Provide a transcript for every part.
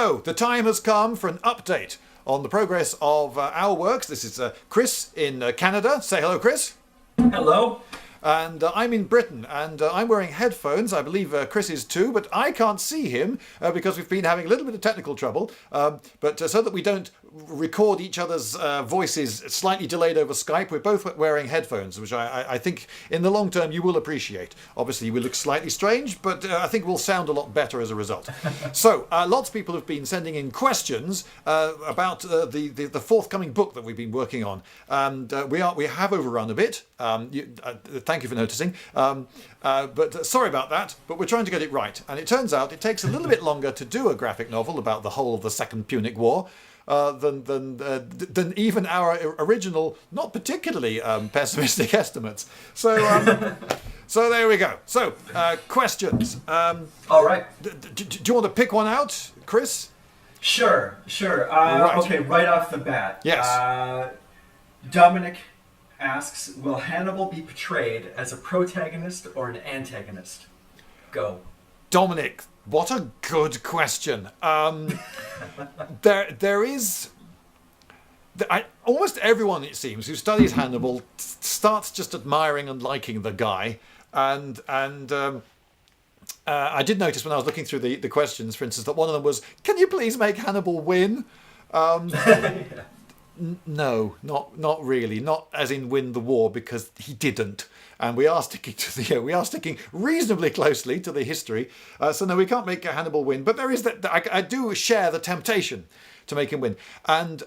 So, the time has come for an update on the progress of our works. This is Chris in Canada. Say hello, Chris. Hello. And I'm in Britain, and I'm wearing headphones. I believe Chris is too, but I can't see him because we've been having a little bit of technical trouble. But so that we don't record each other's voices slightly delayed over Skype, we're both wearing headphones, which I think in the long term you will appreciate. Obviously, we look slightly strange, but I think we'll sound a lot better as a result. So, lots of people have been sending in questions about the forthcoming book that we've been working on. And we have overrun a bit. Thank you for noticing. But sorry about that, but we're trying to get it right. And it turns out it takes a little bit longer to do a graphic novel about the whole of the Second Punic War than even our original, not particularly pessimistic estimates. So so there we go. So, questions. All right. Do you want to pick one out, Chris? Sure. Right. Okay, right off the bat. Yes. Dominic asks, will Hannibal be portrayed as a protagonist or an antagonist? Go. Dominic, what a good question. There is... almost everyone, it seems, who studies Hannibal starts just admiring and liking the guy. And I did notice when I was looking through the questions, for instance, that one of them was, can you please make Hannibal win? No, not really. Not as in win the war, because he didn't. And we are sticking to we are sticking reasonably closely to the history. So no, we can't make Hannibal win. But there is that. I do share the temptation to make him win. And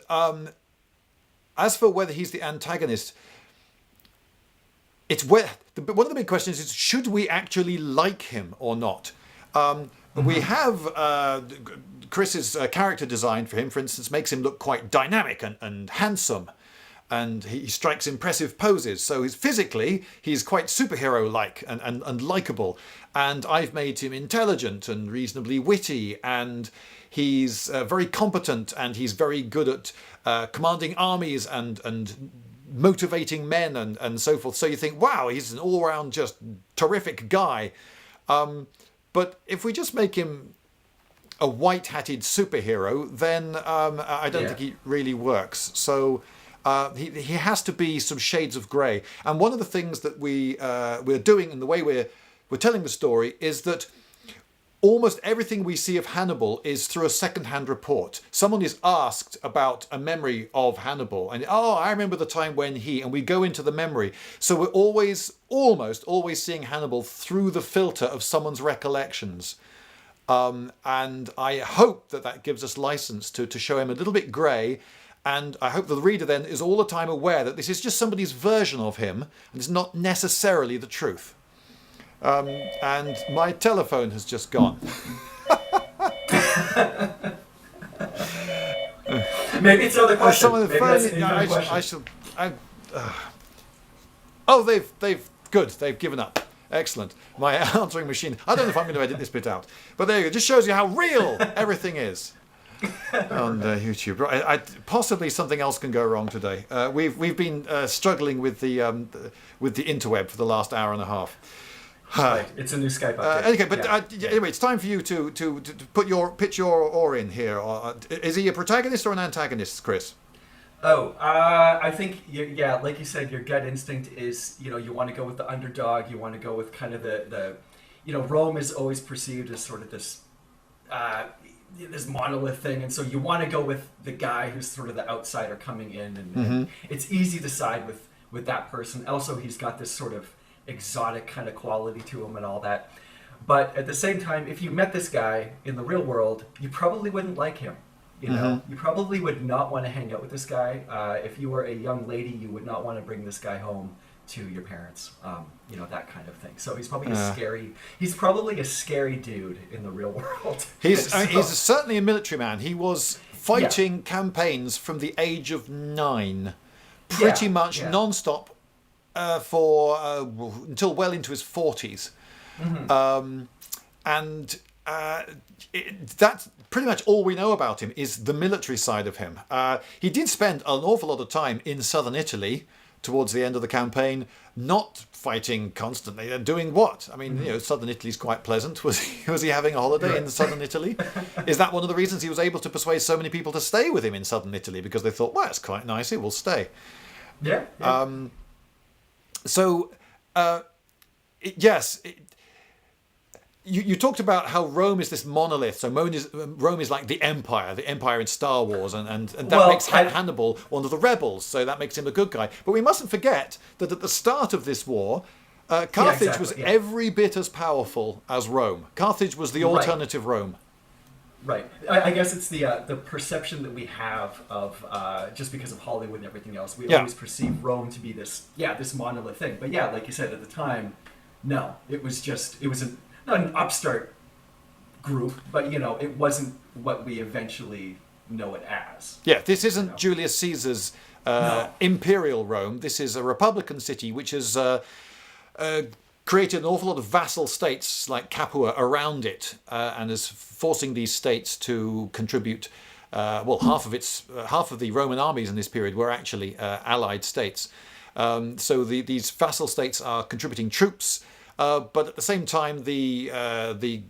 as for whether he's the antagonist, it's one of the big questions is, should we actually like him or not? We have Chris's character design for him, for instance, makes him look quite dynamic and handsome. And he strikes impressive poses. So physically, he's quite superhero-like and likeable. And I've made him intelligent and reasonably witty. And he's very competent. And he's very good at commanding armies and motivating men and so forth. So you think, wow, he's an all-round just terrific guy. But if we just make him a white-hatted superhero, then I don't think he really works. So he has to be some shades of grey. And one of the things that we're doing in the way we're telling the story is that almost everything we see of Hannibal is through a second-hand report. Someone is asked about a memory of Hannibal, and I remember the time when and we go into the memory. So we're almost always seeing Hannibal through the filter of someone's recollections. And I hope that gives us license to show him a little bit grey. And I hope the reader then is all the time aware that this is just somebody's version of him, and it's not necessarily the truth. And my telephone has just gone. Maybe it's another question. Some of the phone. Oh, they've given up. Excellent. My answering machine. I don't know if I'm going to edit this bit out, but there you go. It just shows you how real everything is on YouTube. Possibly something else can go wrong today. We've been struggling with the interweb for the last hour and a half. Right. It's a new Skype update. Okay, but anyway, it's time for you to pitch your oar in here. Is he a protagonist or an antagonist, Chris? I think like you said, your gut instinct is you want to go with the underdog. You want to go with kind of the Rome is always perceived as sort of this monolith thing, and so you want to go with the guy who's sort of the outsider coming in, and it's easy to side with that person. Also, he's got this sort of exotic kind of quality to him and all that. But at the same time, if you met this guy in the real world, you probably wouldn't like him. You probably would not want to hang out with this guy. If you were a young lady, you would not want to bring this guy home to your parents. That kind of thing. So he's probably a scary dude in the real world. He's certainly a military man. He was fighting campaigns from the age of 9, pretty much non-stop for until well into his 40s. That's pretty much all we know about him is the military side of him. He did spend an awful lot of time in southern Italy, towards the end of the campaign, not fighting constantly. And doing what? I mean, southern Italy's quite pleasant. Was he having a holiday in southern Italy? Is that one of the reasons he was able to persuade so many people to stay with him in southern Italy? Because they thought, well, it's quite nice, he will stay. Yeah. Yes. You talked about how Rome is this monolith. So Rome is like the Empire in Star Wars, and that makes Hannibal one of the rebels. So that makes him a good guy. But we mustn't forget that at the start of this war, Carthage was every bit as powerful as Rome. Carthage was the alternative Rome. Right. I guess it's the perception that we have of just because of Hollywood and everything else. We always perceive Rome to be this monolith thing. But yeah, like you said at the time, no, it was not an upstart group, but it wasn't what we eventually know it as. Yeah, this isn't Julius Caesar's imperial Rome. This is a republican city which has created an awful lot of vassal states like Capua around it, and is forcing these states to contribute. Half of the Roman armies in this period were actually allied states. So these vassal states are contributing troops. But at the same time, the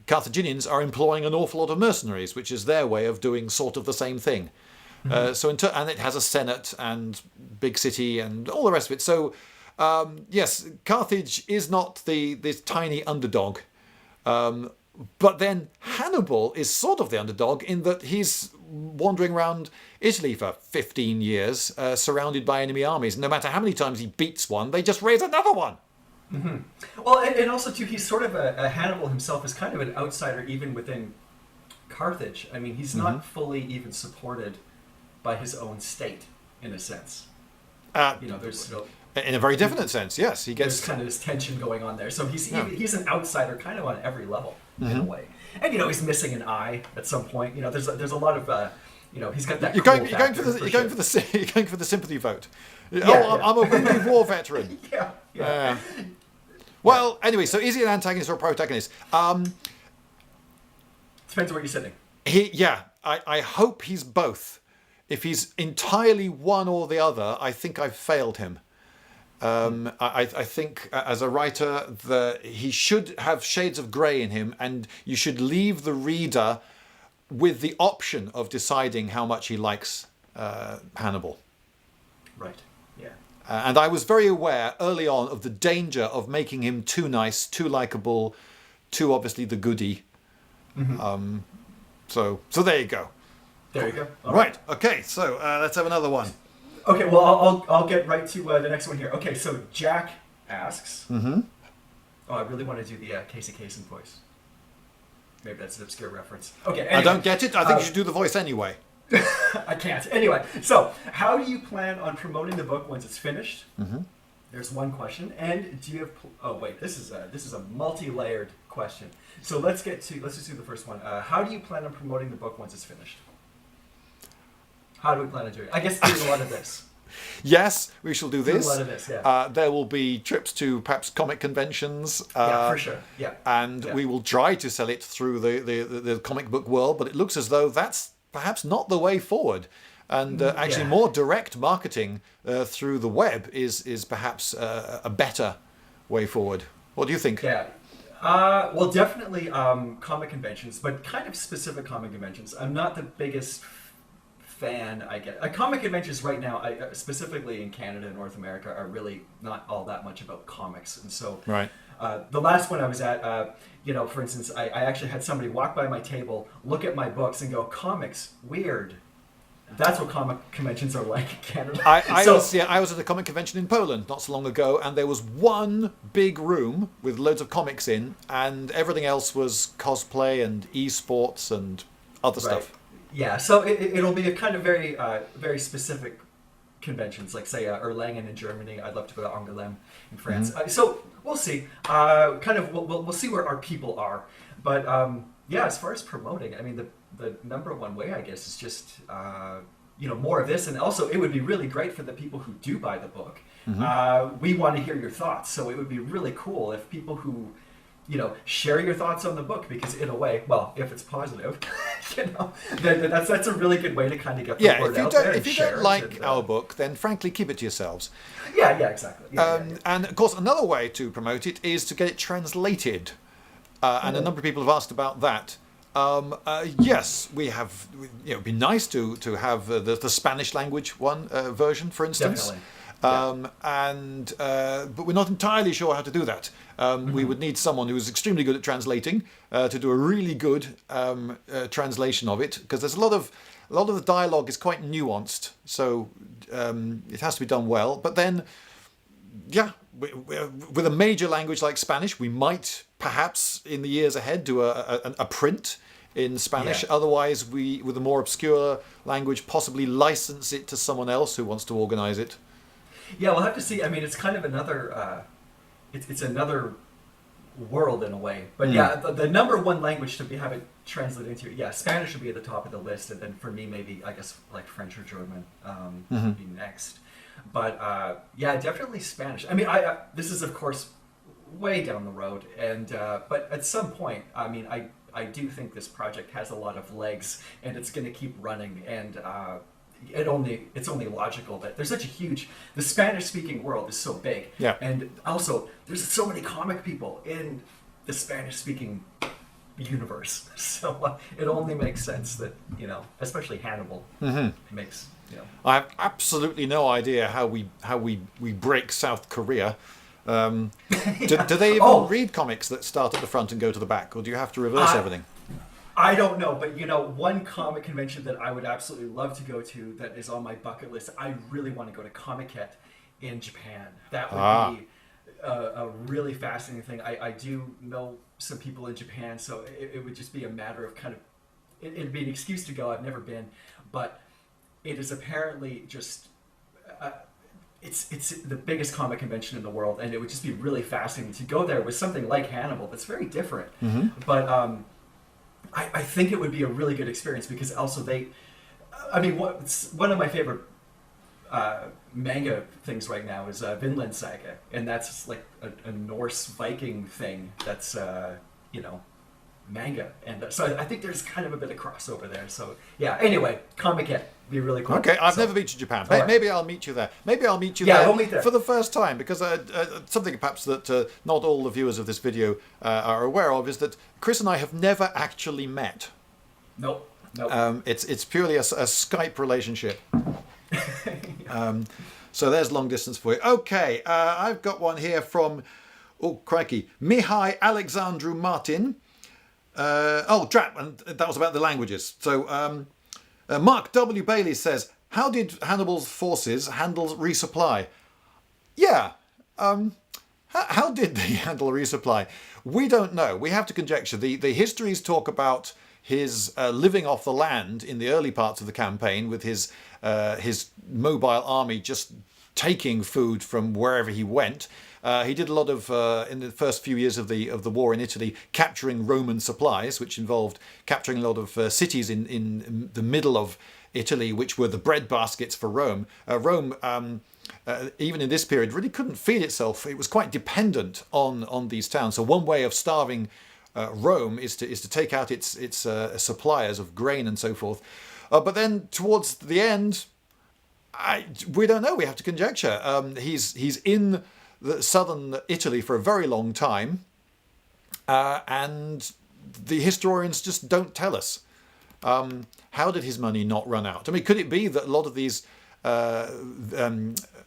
Carthaginians are employing an awful lot of mercenaries, which is their way of doing sort of the same thing. And it has a senate and big city and all the rest of it. So yes, Carthage is not this tiny underdog. But then Hannibal is sort of the underdog in that he's wandering around Italy for 15 years, surrounded by enemy armies. No matter how many times he beats one, they just raise another one. Mm-hmm. Well, and also too, he's sort of a Hannibal himself is kind of an outsider even within Carthage. I mean, he's not fully even supported by his own state in a sense. There's in a very definite sense, yes, there's kind of this tension going on there. So he's an outsider kind of on every level in a way. And he's missing an eye at some point. There's a lot of he's got that. You're going for the sympathy vote. I'm a wounded war veteran. Yeah. Well, anyway, so is he an antagonist or a protagonist? Depends on where you're sitting. I hope he's both. If he's entirely one or the other, I think I've failed him. I think as a writer, he should have shades of grey in him, and you should leave the reader with the option of deciding how much he likes Hannibal. Right. Yeah. And I was very aware early on of the danger of making him too nice, too likable, too obviously the goodie. Mm-hmm. So there you go. There you go. All right. Okay. So let's have another one. Okay. Well, I'll get right to the next one here. Okay. So Jack asks. Mm-hmm. Oh, I really want to do the Casey Kasem voice. Maybe that's an obscure reference. Okay. Anyway, I don't get it. I think you should do the voice anyway. I can't. Anyway, so how do you plan on promoting the book once it's finished? Mm-hmm. There's one question. And do you have? This is a multi-layered question. So let's just do the first one. How do you plan on promoting the book once it's finished? How do we plan on doing it? I guess there's a lot of this. Yes, we shall do this. A lot of this, yeah. There will be trips to perhaps comic conventions. For sure. Yeah. And we will try to sell it through the comic book world, but it looks as though that's perhaps not the way forward. And actually more direct marketing through the web is perhaps a better way forward. What do you think? Yeah. Well, definitely comic conventions, but kind of specific comic conventions. I'm not the biggest fan, I guess. Comic conventions right now, specifically in Canada and North America, are really not all that much about comics. And so the last one I was at, for instance, I actually had somebody walk by my table, look at my books and go, comics, weird. That's what comic conventions are like in Canada. I was at a comic convention in Poland not so long ago, and there was one big room with loads of comics in, and everything else was cosplay and esports and other stuff. Yeah, so it'll be a kind of very very specific conventions, like say Erlangen in Germany. I'd love to go to Angoulême in France. Mm-hmm. So we'll see. We'll see where our people are. But as far as promoting, I mean the number one way, I guess, is just more of this, and also it would be really great for the people who do buy the book. Mm-hmm. We want to hear your thoughts, so it would be really cool if people who share your thoughts on the book, because in a way, well, if it's positive, then that's a really good way to kind of get the word out there. If you don't like our book, then frankly keep it to yourselves. Yeah, exactly. And of course, another way to promote it is to get it translated. And a number of people have asked about that. Yes, we have. It'd be nice to have the Spanish language version, for instance. Definitely. But we're not entirely sure how to do that. We would need someone who is extremely good at translating to do a really good translation of it, because there's a lot of the dialogue is quite nuanced, so it has to be done well. But then, with a major language like Spanish, we might perhaps in the years ahead do a print in Spanish. Otherwise, with a more obscure language, possibly license it to someone else who wants to organize it. Yeah, we'll have to see. I mean, it's kind of another, it's another world in a way. But the number one language to have it translated into, Spanish would be at the top of the list. And then for me, maybe, I guess, like French or German would be next. But definitely Spanish. I mean, this is, of course, way down the road. But at some point, I mean, I do think this project has a lot of legs, and it's going to keep running. And it's only logical that there's such a huge, the Spanish-speaking world is so big, and also there's so many comic people in the Spanish-speaking universe, so it only makes sense that especially Hannibal makes. I have absolutely no idea how we break South Korea. Do they even read comics that start at the front and go to the back, or do you have to reverse everything? I don't know, but one comic convention that I would absolutely love to go to that is on my bucket list, I really want to go to Comic-Con in Japan. That would be a really fascinating thing. I do know some people in Japan, so it would just be a matter of kind of, it'd be an excuse to go. I've never been, but it is apparently just, it's the biggest comic convention in the world, and it would just be really fascinating to go there with something like Hannibal that's very different. But I think it would be a really good experience, because also one of my favorite manga things right now is Vinland Saga, and that's like a Norse Viking thing that's manga, and so I think there's kind of a bit of crossover there. So anyway, Comic-Con be really cool. Okay, I've never been to Japan. Maybe I'll meet you there. Maybe I'll meet you we'll meet there for the first time, because something perhaps that not all the viewers of this video are aware of is that Chris and I have never actually met. Nope. It's purely a Skype relationship. So there's long distance for you. Okay, I've got one here from, Mihai Alexandru Martin. Drap, and that was about the languages. So Mark W. Bailey says, how did Hannibal's forces handle resupply? How did they handle resupply? We don't know. We have to conjecture. The histories talk about his living off the land in the early parts of the campaign, with his mobile army just taking food from wherever he went. He did a lot of, in the first few years of the war in Italy, capturing Roman supplies, which involved capturing a lot of cities in the middle of Italy, which were the bread baskets for Rome. Rome, even in this period, really couldn't feed itself. It was quite dependent on these towns. So one way of starving Rome is to take out its suppliers of grain and so forth. But then towards the end, we don't know. We have to conjecture. He's in the southern Italy for a very long time, and the historians just don't tell us. How did his money not run out? I mean, could it be that a lot of these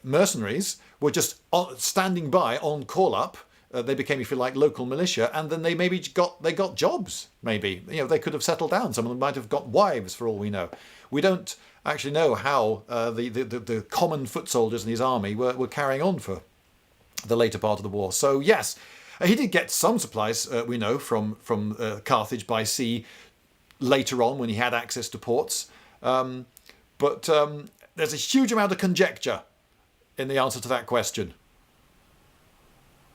mercenaries were just standing by on call up? They became, if you like, local militia, and then they maybe got jobs. Maybe they could have settled down. Some of them might have got wives, for all we know. We don't actually know how the common foot soldiers in his army were carrying on for the later part of the war. So yes, he did get some supplies, we know, from Carthage by sea later on when he had access to ports. But there's a huge amount of conjecture in the answer to that question.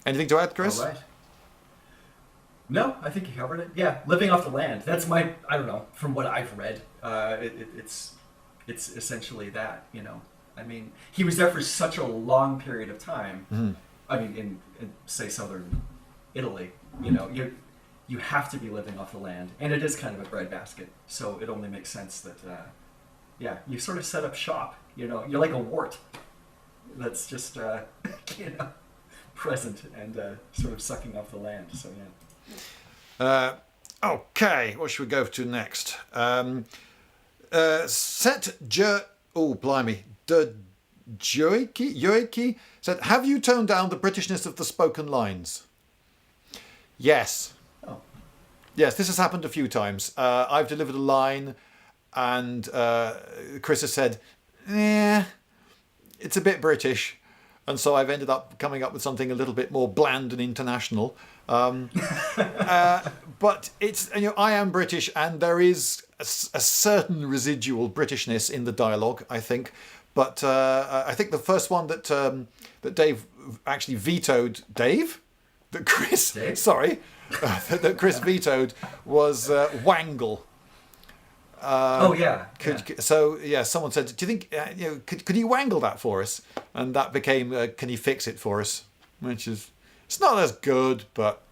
Anything to add, Chris? All right. No, I think you covered it. Yeah, living off the land. That's I don't know, from what I've read, it's essentially that, I mean, he was there for such a long period of time. Mm-hmm. I mean, in say southern Italy. You have to be living off the land, and it is kind of a breadbasket. So it only makes sense that you sort of set up shop. You're like a wart that's just present and sort of sucking off the land. So yeah. Okay, what should we go to next? Joiki said, have you toned down the Britishness of the spoken lines? Yes. Oh. Yes, this has happened a few times. I've delivered a line and Chris has said, it's a bit British. And so I've ended up coming up with something a little bit more bland and international. But it's, I am British and there is a certain residual Britishness in the dialogue, I think. But I think the first one that Dave actually vetoed, that Chris vetoed was wangle. So someone said, do you think could you wangle that for us? And that became can you fix it for us? Which is, it's not as good, but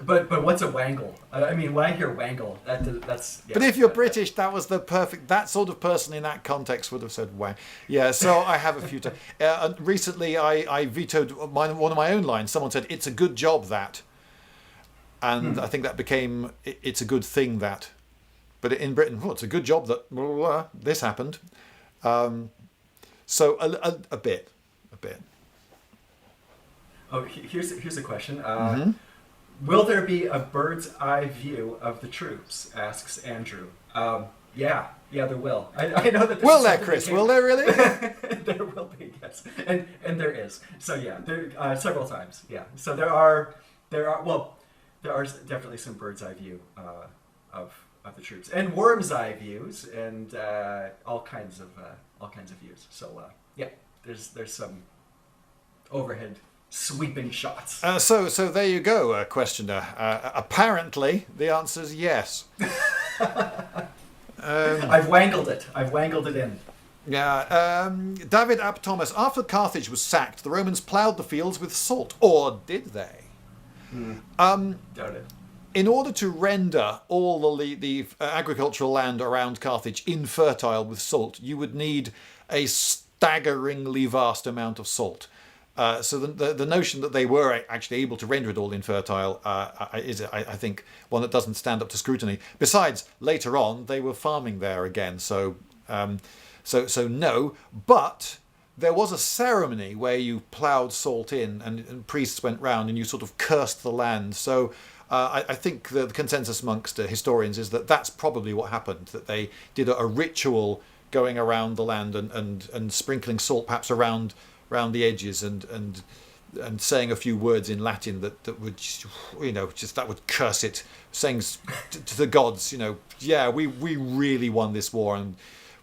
what's a wangle? I mean, when I hear wangle, that's. Yeah, but if you're British, that was the perfect. That sort of person in that context would have said wang. Yeah. So I have a few times. Recently, I vetoed one of my own lines. Someone said, "It's a good job that," and I think that became "It's a good thing that." But in Britain, it's a good job that this happened. So a bit. Oh, here's a question. Will there be a bird's eye view of the troops? Asks Andrew. Yeah, there will. I know that. Will there, Chris? Will there really? There will be, yes, and there is. So yeah, there several times. Yeah, so there are definitely some bird's eye view of the troops and worm's eye views and all kinds of views. So there's some overhead sweeping shots. So there you go, questioner. Apparently, the answer is yes. I've wangled it in. Yeah. David Ap Thomas. After Carthage was sacked, the Romans ploughed the fields with salt, or did they? Doubt it. In order to render all the agricultural land around Carthage infertile with salt, you would need a staggeringly vast amount of salt. So the notion that they were actually able to render it all infertile is, I think, one that doesn't stand up to scrutiny. Besides, later on, they were farming there again. So no. But there was a ceremony where you ploughed salt in and priests went round and you sort of cursed the land. So I think the consensus amongst historians is that that's probably what happened, that they did a ritual going around the land and sprinkling salt perhaps around the edges and saying a few words in Latin that would that would curse it, saying to the gods, we really won this war and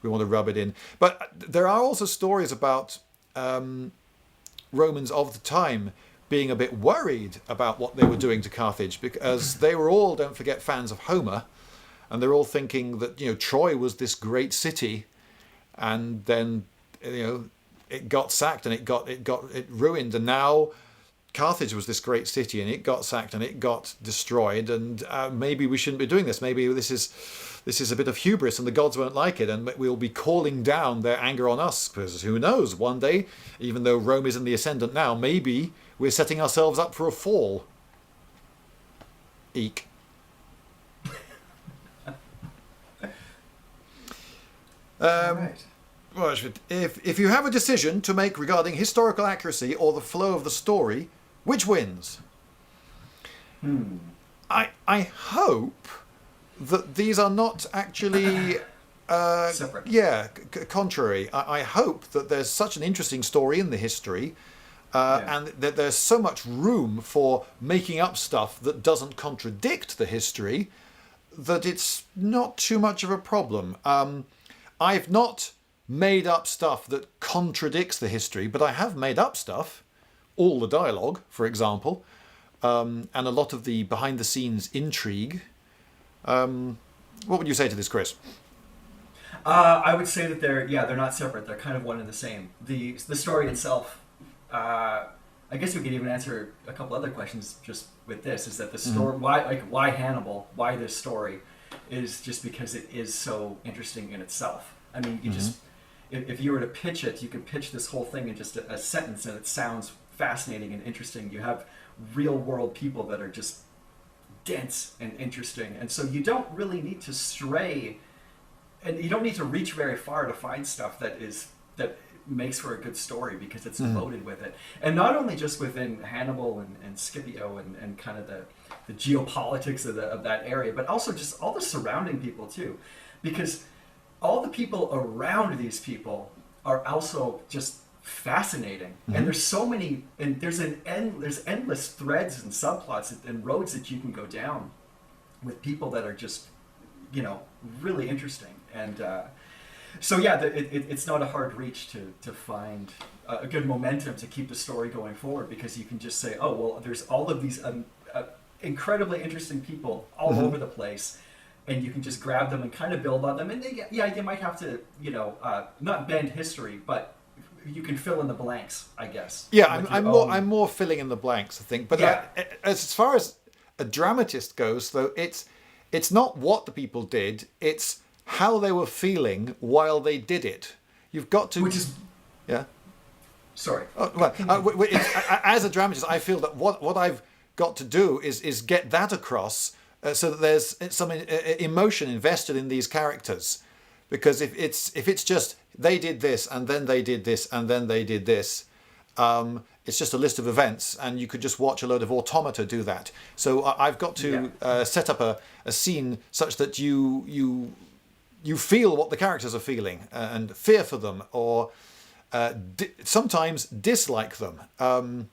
we want to rub it in. But there are also stories about Romans of the time being a bit worried about what they were doing to Carthage, because they were all, don't forget, fans of Homer, and they're all thinking that Troy was this great city, and then it got sacked and it ruined, and now Carthage was this great city and it got sacked and it got destroyed, and maybe we shouldn't be doing this. Maybe this is a bit of hubris and the gods won't like it, and we'll be calling down their anger on us, because who knows, one day, even though Rome is in the ascendant now, maybe we're setting ourselves up for a fall. Eek. Right. If you have a decision to make regarding historical accuracy or the flow of the story, which wins? I hope that these are not actually separate. Yeah, contrary. I hope that there's such an interesting story in the history, and that there's so much room for making up stuff that doesn't contradict the history, that it's not too much of a problem. I've not made up stuff that contradicts the history, but I have made up stuff, all the dialogue, for example, and a lot of the behind-the-scenes intrigue. What would you say to this, Chris? I would say that they're not separate. They're kind of one and the same. The story itself I guess we could even answer a couple other questions just with this. Is that the story? Why Hannibal? Why this story? Is just because it is so interesting in itself. I mean, you just if you were to pitch it, you could pitch this whole thing in just a sentence, and it sounds fascinating and interesting. You have real world people that are just dense and interesting, and so you don't really need to stray, and you don't need to reach very far to find stuff that makes for a good story, because it's loaded with it. And not only just within Hannibal and Scipio and kind of the geopolitics of that area, but also just all the surrounding people too, because all the people around these people are also just fascinating. And there's so many, and there's endless threads and subplots and roads that you can go down with people that are just, really interesting. And so yeah, it's not a hard reach to find a good momentum to keep the story going forward, because you can just say, oh well, there's all of these incredibly interesting people all over the place, and you can just grab them and kind of build on them. And you might have to not bend history, but you can fill in the blanks, I guess. Yeah, I'm more filling in the blanks, I think. But as far as a dramatist goes, though, it's not what the people did, it's how they were feeling while they did it. You've got to... Which is... Yeah? Sorry. As a dramatist, I feel that what I've got to do is get that across so that there's some emotion invested in these characters. Because if it's just, they did this, and then they did this, and then they did this, it's just a list of events, and you could just watch a load of automata do that. So I've got to set up a scene such that you feel what the characters are feeling and fear for them, or sometimes dislike them. One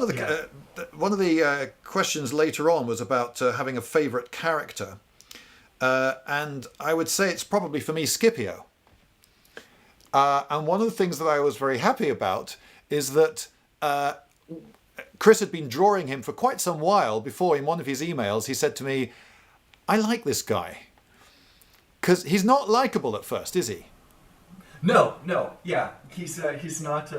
of the questions later on was about having a favourite character, and I would say it's probably for me Scipio. And one of the things that I was very happy about is that Chris had been drawing him for quite some while before. In one of his emails, he said to me, "I like this guy." Because he's not likable at first, is he? No, yeah, he's not.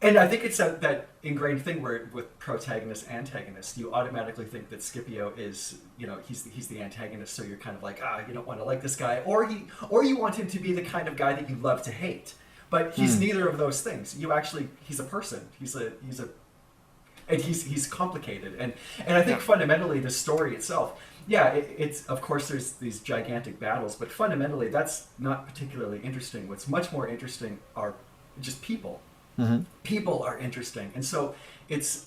And I think it's that ingrained thing where with protagonist, antagonist, you automatically think that Scipio is, he's the antagonist. So you're kind of like, you don't want to like this guy, or you want him to be the kind of guy that you love to hate. But he's neither of those things. He's a person. He's complicated, and I think fundamentally the story itself. Yeah, it's of course there's these gigantic battles, but fundamentally that's not particularly interesting. What's much more interesting are just people. Mm-hmm. People are interesting, and so it's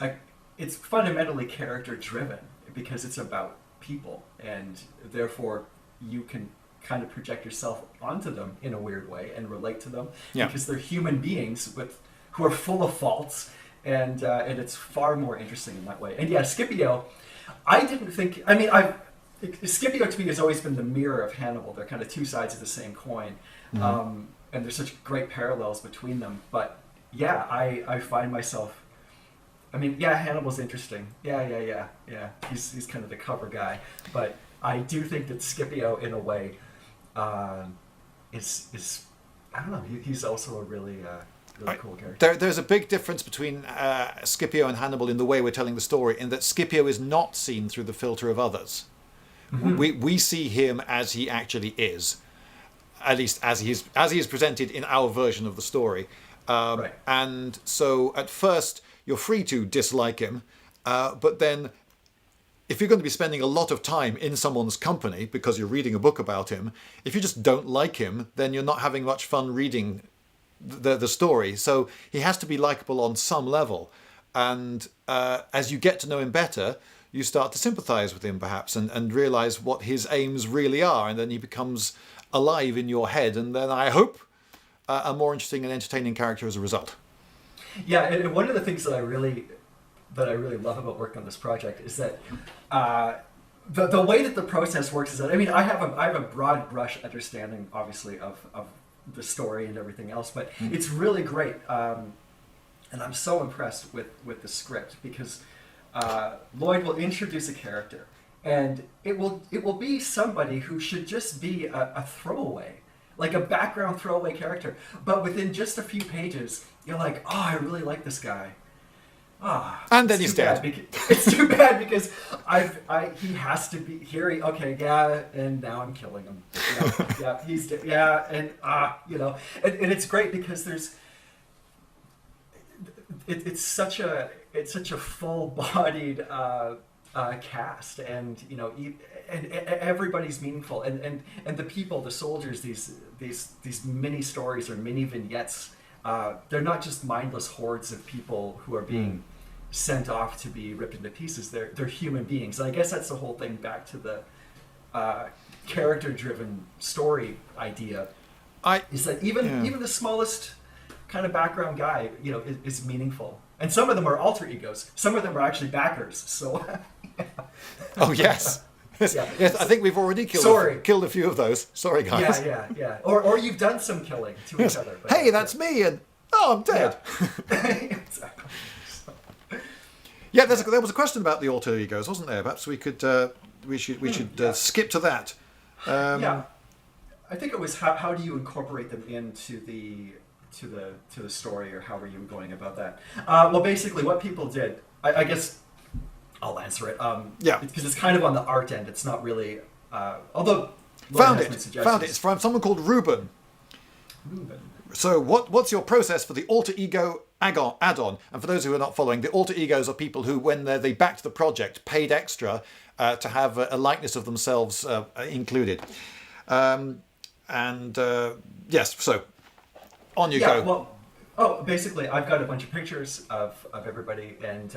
fundamentally character driven because it's about people, and therefore you can kind of project yourself onto them in a weird way and relate to them because they're human beings who are full of faults, and it's far more interesting in that way. And yeah, Scipio, I didn't think. I mean, Scipio to me has always been the mirror of Hannibal. They're kind of two sides of the same coin, and there's such great parallels between them. But yeah, I find myself. I mean, yeah, Hannibal's interesting. Yeah. He's kind of the cover guy, but I do think that Scipio, in a way, is I don't know. He's also a really cool character. There's a big difference between Scipio and Hannibal in the way we're telling the story, in that Scipio is not seen through the filter of others. Mm-hmm. We see him as he actually is, at least as he is presented in our version of the story. Right. And so at first you're free to dislike him, but then if you're going to be spending a lot of time in someone's company because you're reading a book about him, if you just don't like him, then you're not having much fun reading the story. So he has to be likable on some level. And as you get to know him better, you start to sympathize with him perhaps and realize what his aims really are. And then he becomes alive in your head. And then I hope a more interesting and entertaining character as a result. Yeah, and one of the things that I really love about working on this project is that the way that the process works is that, I mean, I have a broad brush understanding, obviously, of the story and everything else, but it's really great, and I'm so impressed with the script because Lloyd will introduce a character, and it will be somebody who should just be a throwaway. like a background throwaway character. But within just a few pages, you're like, oh, I really like this guy. Ah, and then he's dead. It's too bad because he has to be here. Okay, yeah, and now I'm killing him. Yeah, he's dead. Yeah, and and it's great because there's it's such a full-bodied cast, and and everybody's meaningful, and the people, the soldiers, these mini stories or mini vignettes. They're not just mindless hordes of people who are being sent off to be ripped into pieces. They're human beings. And I guess that's the whole thing back to the character-driven story idea. Is that even the smallest kind of background guy, is meaningful. And some of them are alter egos. Some of them are actually backers. So. Oh yes. Yeah. Yes, I think we've already killed a few of those. Sorry, guys. Yeah. Or you've done some killing to each other. But, hey, that's me, and I'm dead. Yeah. Exactly. Yeah, there was a question about the alter egos, wasn't there? Perhaps we could skip to that. Yeah, I think it was how do you incorporate them into the story, or how were you going about that? Well, basically, what people did, I guess. I'll answer it. Because it's kind of on the art end. It's not really. Although found it. It's from someone called Ruben. So what's your process for the alter ego add-on? And for those who are not following, the alter egos are people who, when they backed the project, paid extra to have a likeness of themselves included. Yes. So on you go. Well, basically, I've got a bunch of pictures of everybody, and.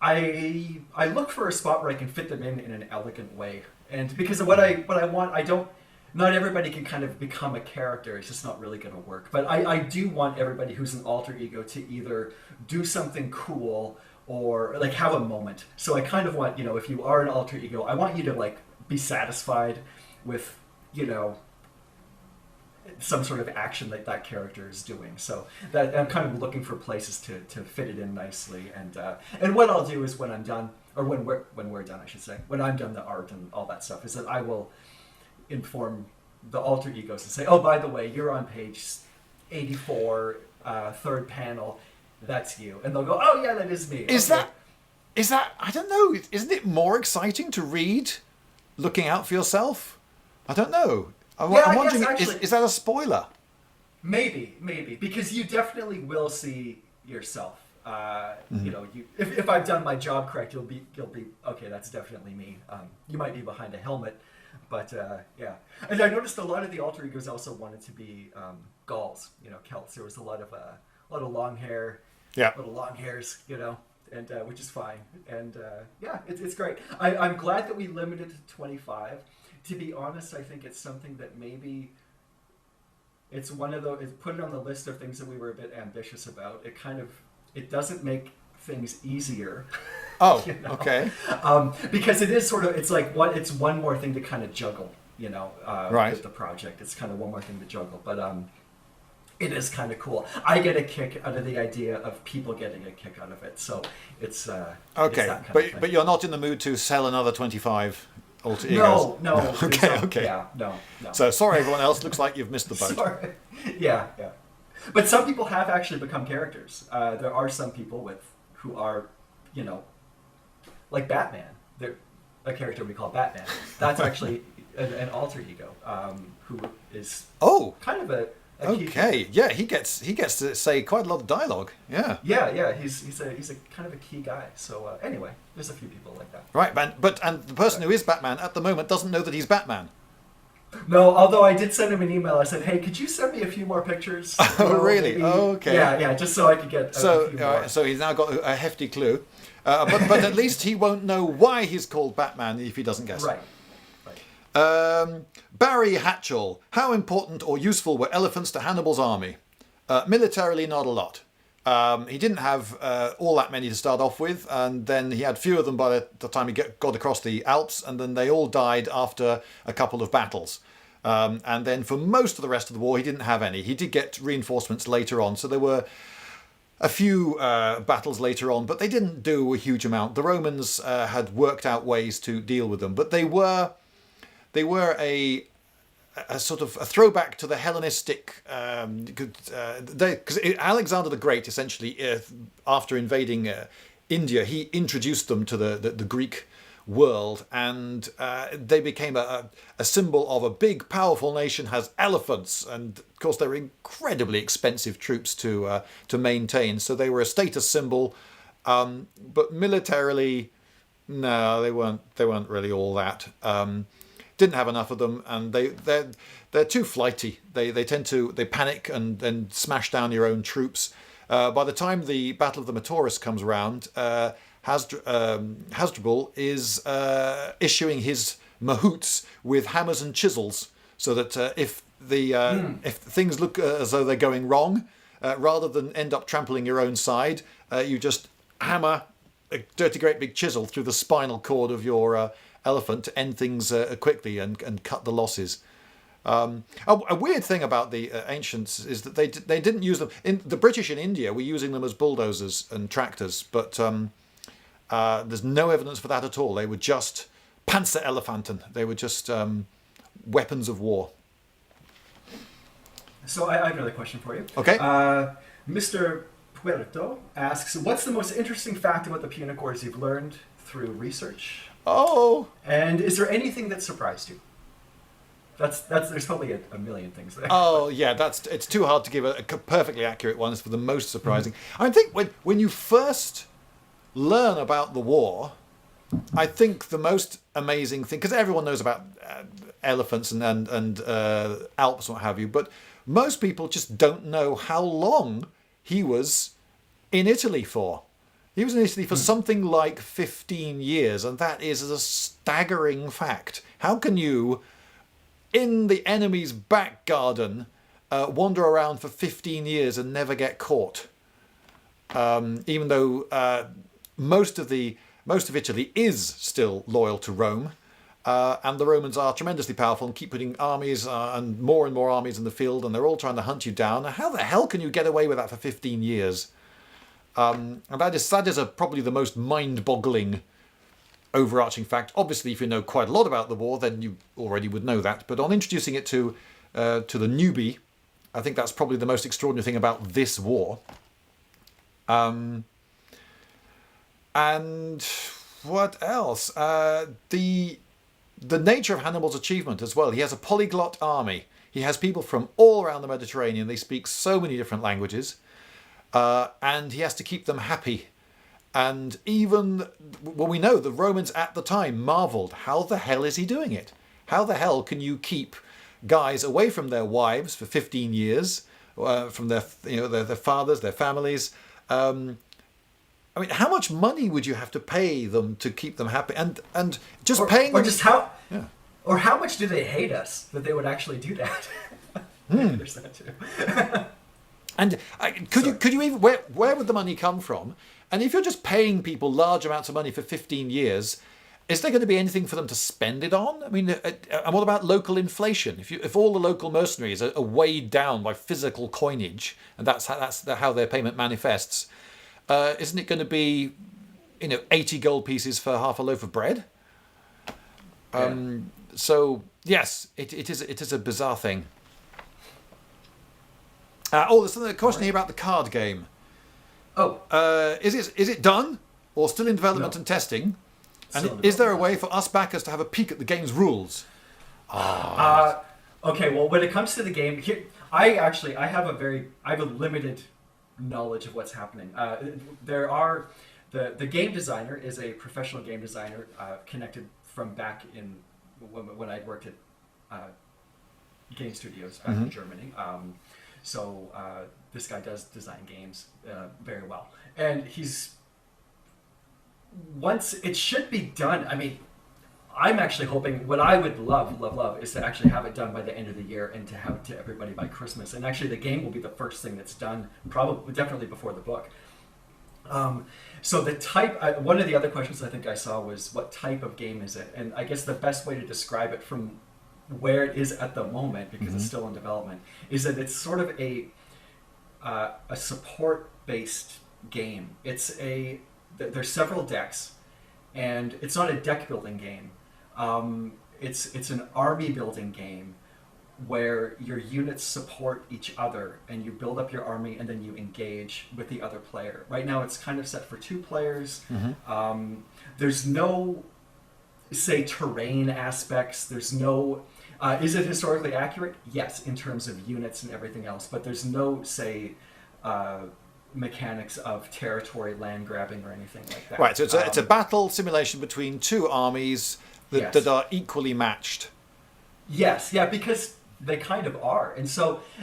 I look for a spot where I can fit them in an elegant way, and because of what I want, not everybody can kind of become a character. It's just not really going to work. But I do want everybody who's an alter ego to either do something cool or like have a moment. So I kind of want, if you are an alter ego, I want you to like be satisfied with, some sort of action that character is doing. So that I'm kind of looking for places to fit it in nicely. And what I'll do is when I'm done, or when we're done, I should say, when I'm done the art and all that stuff, is that I will inform the alter egos and say, oh, by the way, you're on page 84, third panel. That's you. And they'll go, oh yeah, that is me. Is that I don't know. Isn't it more exciting to read looking out for yourself? I don't know. I'm wondering, actually, is that a spoiler? Maybe, because you definitely will see yourself. If I've done my job correct, you'll be okay. That's definitely me. You might be behind a helmet, but yeah. And I noticed a lot of the alter egos also wanted to be Gauls, Celts. There was a lot of long hair, little long hairs, and which is fine. And it's great. I'm glad that we limited it to 25. To be honest, I think it's something that maybe it's one of those. Put it on the list of things that we were a bit ambitious about. It doesn't make things easier. Oh, okay. Because it is sort of, it's like it's one more thing to kind of juggle. Right. With the project, it's kind of one more thing to juggle. But it is kind of cool. I get a kick out of the idea of people getting a kick out of it. So it's okay. It's but you're not in the mood to sell another 25. Alter egos. No. Okay. Yeah, no. So sorry, everyone else. Looks like you've missed the boat. Sorry. Yeah. But some people have actually become characters. There are some people who are, like Batman. They're a character we call Batman. That's actually an alter ego who is kind of a okay. Yeah, he gets to say quite a lot of dialogue. Yeah. Yeah. He's a kind of a key guy. So anyway, there's a few people like that. Right, but the person who is Batman at the moment doesn't know that he's Batman. No, although I did send him an email. I said, "Hey, could you send me a few more pictures?" Oh, really? Maybe? Okay. Yeah, just so I could get. A few more. So he's now got a hefty clue, but at least he won't know why he's called Batman if he doesn't guess. Right. Barry Hatchell. How important or useful were elephants to Hannibal's army? Militarily, not a lot. He didn't have all that many to start off with, and then he had few of them by the time he got across the Alps, and then they all died after a couple of battles. And then for most of the rest of the war, he didn't have any. He did get reinforcements later on, so there were a few battles later on, but they didn't do a huge amount. The Romans had worked out ways to deal with them, but they were a a sort of a throwback to the Hellenistic, because Alexander the Great essentially, after invading India, he introduced them to the Greek world, and they became a symbol of a big, powerful nation has elephants, and of course they're incredibly expensive troops to maintain. So they were a status symbol, but militarily, no, they weren't really all that. Didn't have enough of them, and they're too flighty. They panic and then smash down your own troops. By the time the Battle of the Metaurus comes around, Hasdrubal is issuing his mahouts with hammers and chisels, so that if things look as though they're going wrong, rather than end up trampling your own side, you just hammer a dirty great big chisel through the spinal cord of your elephant to end things quickly and cut the losses. A weird thing about the ancients is that they didn't use them. The British in India were using them as bulldozers and tractors, but there's no evidence for that at all. They were just Panzer-Elephanten. They were just weapons of war. So I have another question for you. Okay. Mr. Puerto asks, what's the most interesting fact about the Punicords you've learned through research? Oh. And is there anything that surprised you? That's there's probably a million things there. Oh yeah, it's too hard to give a perfectly accurate one for the most surprising. I think when you first learn about the war, I think the most amazing thing, because everyone knows about elephants and Alps and what have you, but most people just don't know how long he was in Italy for. He was in Italy for something like 15 years, and that is a staggering fact. How can you, in the enemy's back garden, wander around for 15 years and never get caught? Even though most of Italy is still loyal to Rome, and the Romans are tremendously powerful and keep putting armies and more armies in the field, and they're all trying to hunt you down. How the hell can you get away with that for 15 years? And that is probably the most mind-boggling overarching fact. Obviously, if you know quite a lot about the war, then you already would know that. But on introducing it to the newbie, I think that's probably the most extraordinary thing about this war. And what else? The nature of Hannibal's achievement as well. He has a polyglot army. He has people from all around the Mediterranean. They speak so many different languages. And he has to keep them happy. And even, well, we know the Romans at the time marveled, how the hell is he doing it? How the hell can you keep guys away from their wives for 15 years, from their fathers, their families? I mean, how much money would you have to pay them to keep them happy? And just paying them... Or how much do they hate us that they would actually do that? There's that too. And could you even, where would the money come from? And if you're just paying people large amounts of money for 15 years, is there going to be anything for them to spend it on? I mean, and what about local inflation? If all the local mercenaries are weighed down by physical coinage, and that's how their payment manifests, isn't it going to be, 80 gold pieces for half a loaf of bread? So yes, it is a bizarre thing. There's a question here about the card game. Is it done or still in development and testing? And is there a way for us backers to have a peek at the game's rules? Okay, well, when it comes to the game, I have a limited knowledge of what's happening. The game designer is a professional game designer connected from back in when I worked at game studios back in Germany. So this guy does design games very well, and once it should be done. I mean, I'm actually hoping, what I would love is to actually have it done by the end of the year and to have it to everybody by Christmas. And actually, the game will be the first thing that's done, definitely before the book. So the type, one of the other questions I think I saw was, what type of game is it? And I guess the best way to describe it from where it is at the moment, because it's still in development, is that it's sort of a support-based game. There's several decks, and it's not a deck building game. It's an army building game where your units support each other and you build up your army and then you engage with the other player. Right now it's kind of set for 2 players. There's no, say, terrain aspects. There's no, is it historically accurate? Yes, in terms of units and everything else, but there's no, say, mechanics of territory, land grabbing, or anything like that. Right, so it's a battle simulation between 2 armies that are equally matched. Yes, yeah, because they kind of are, and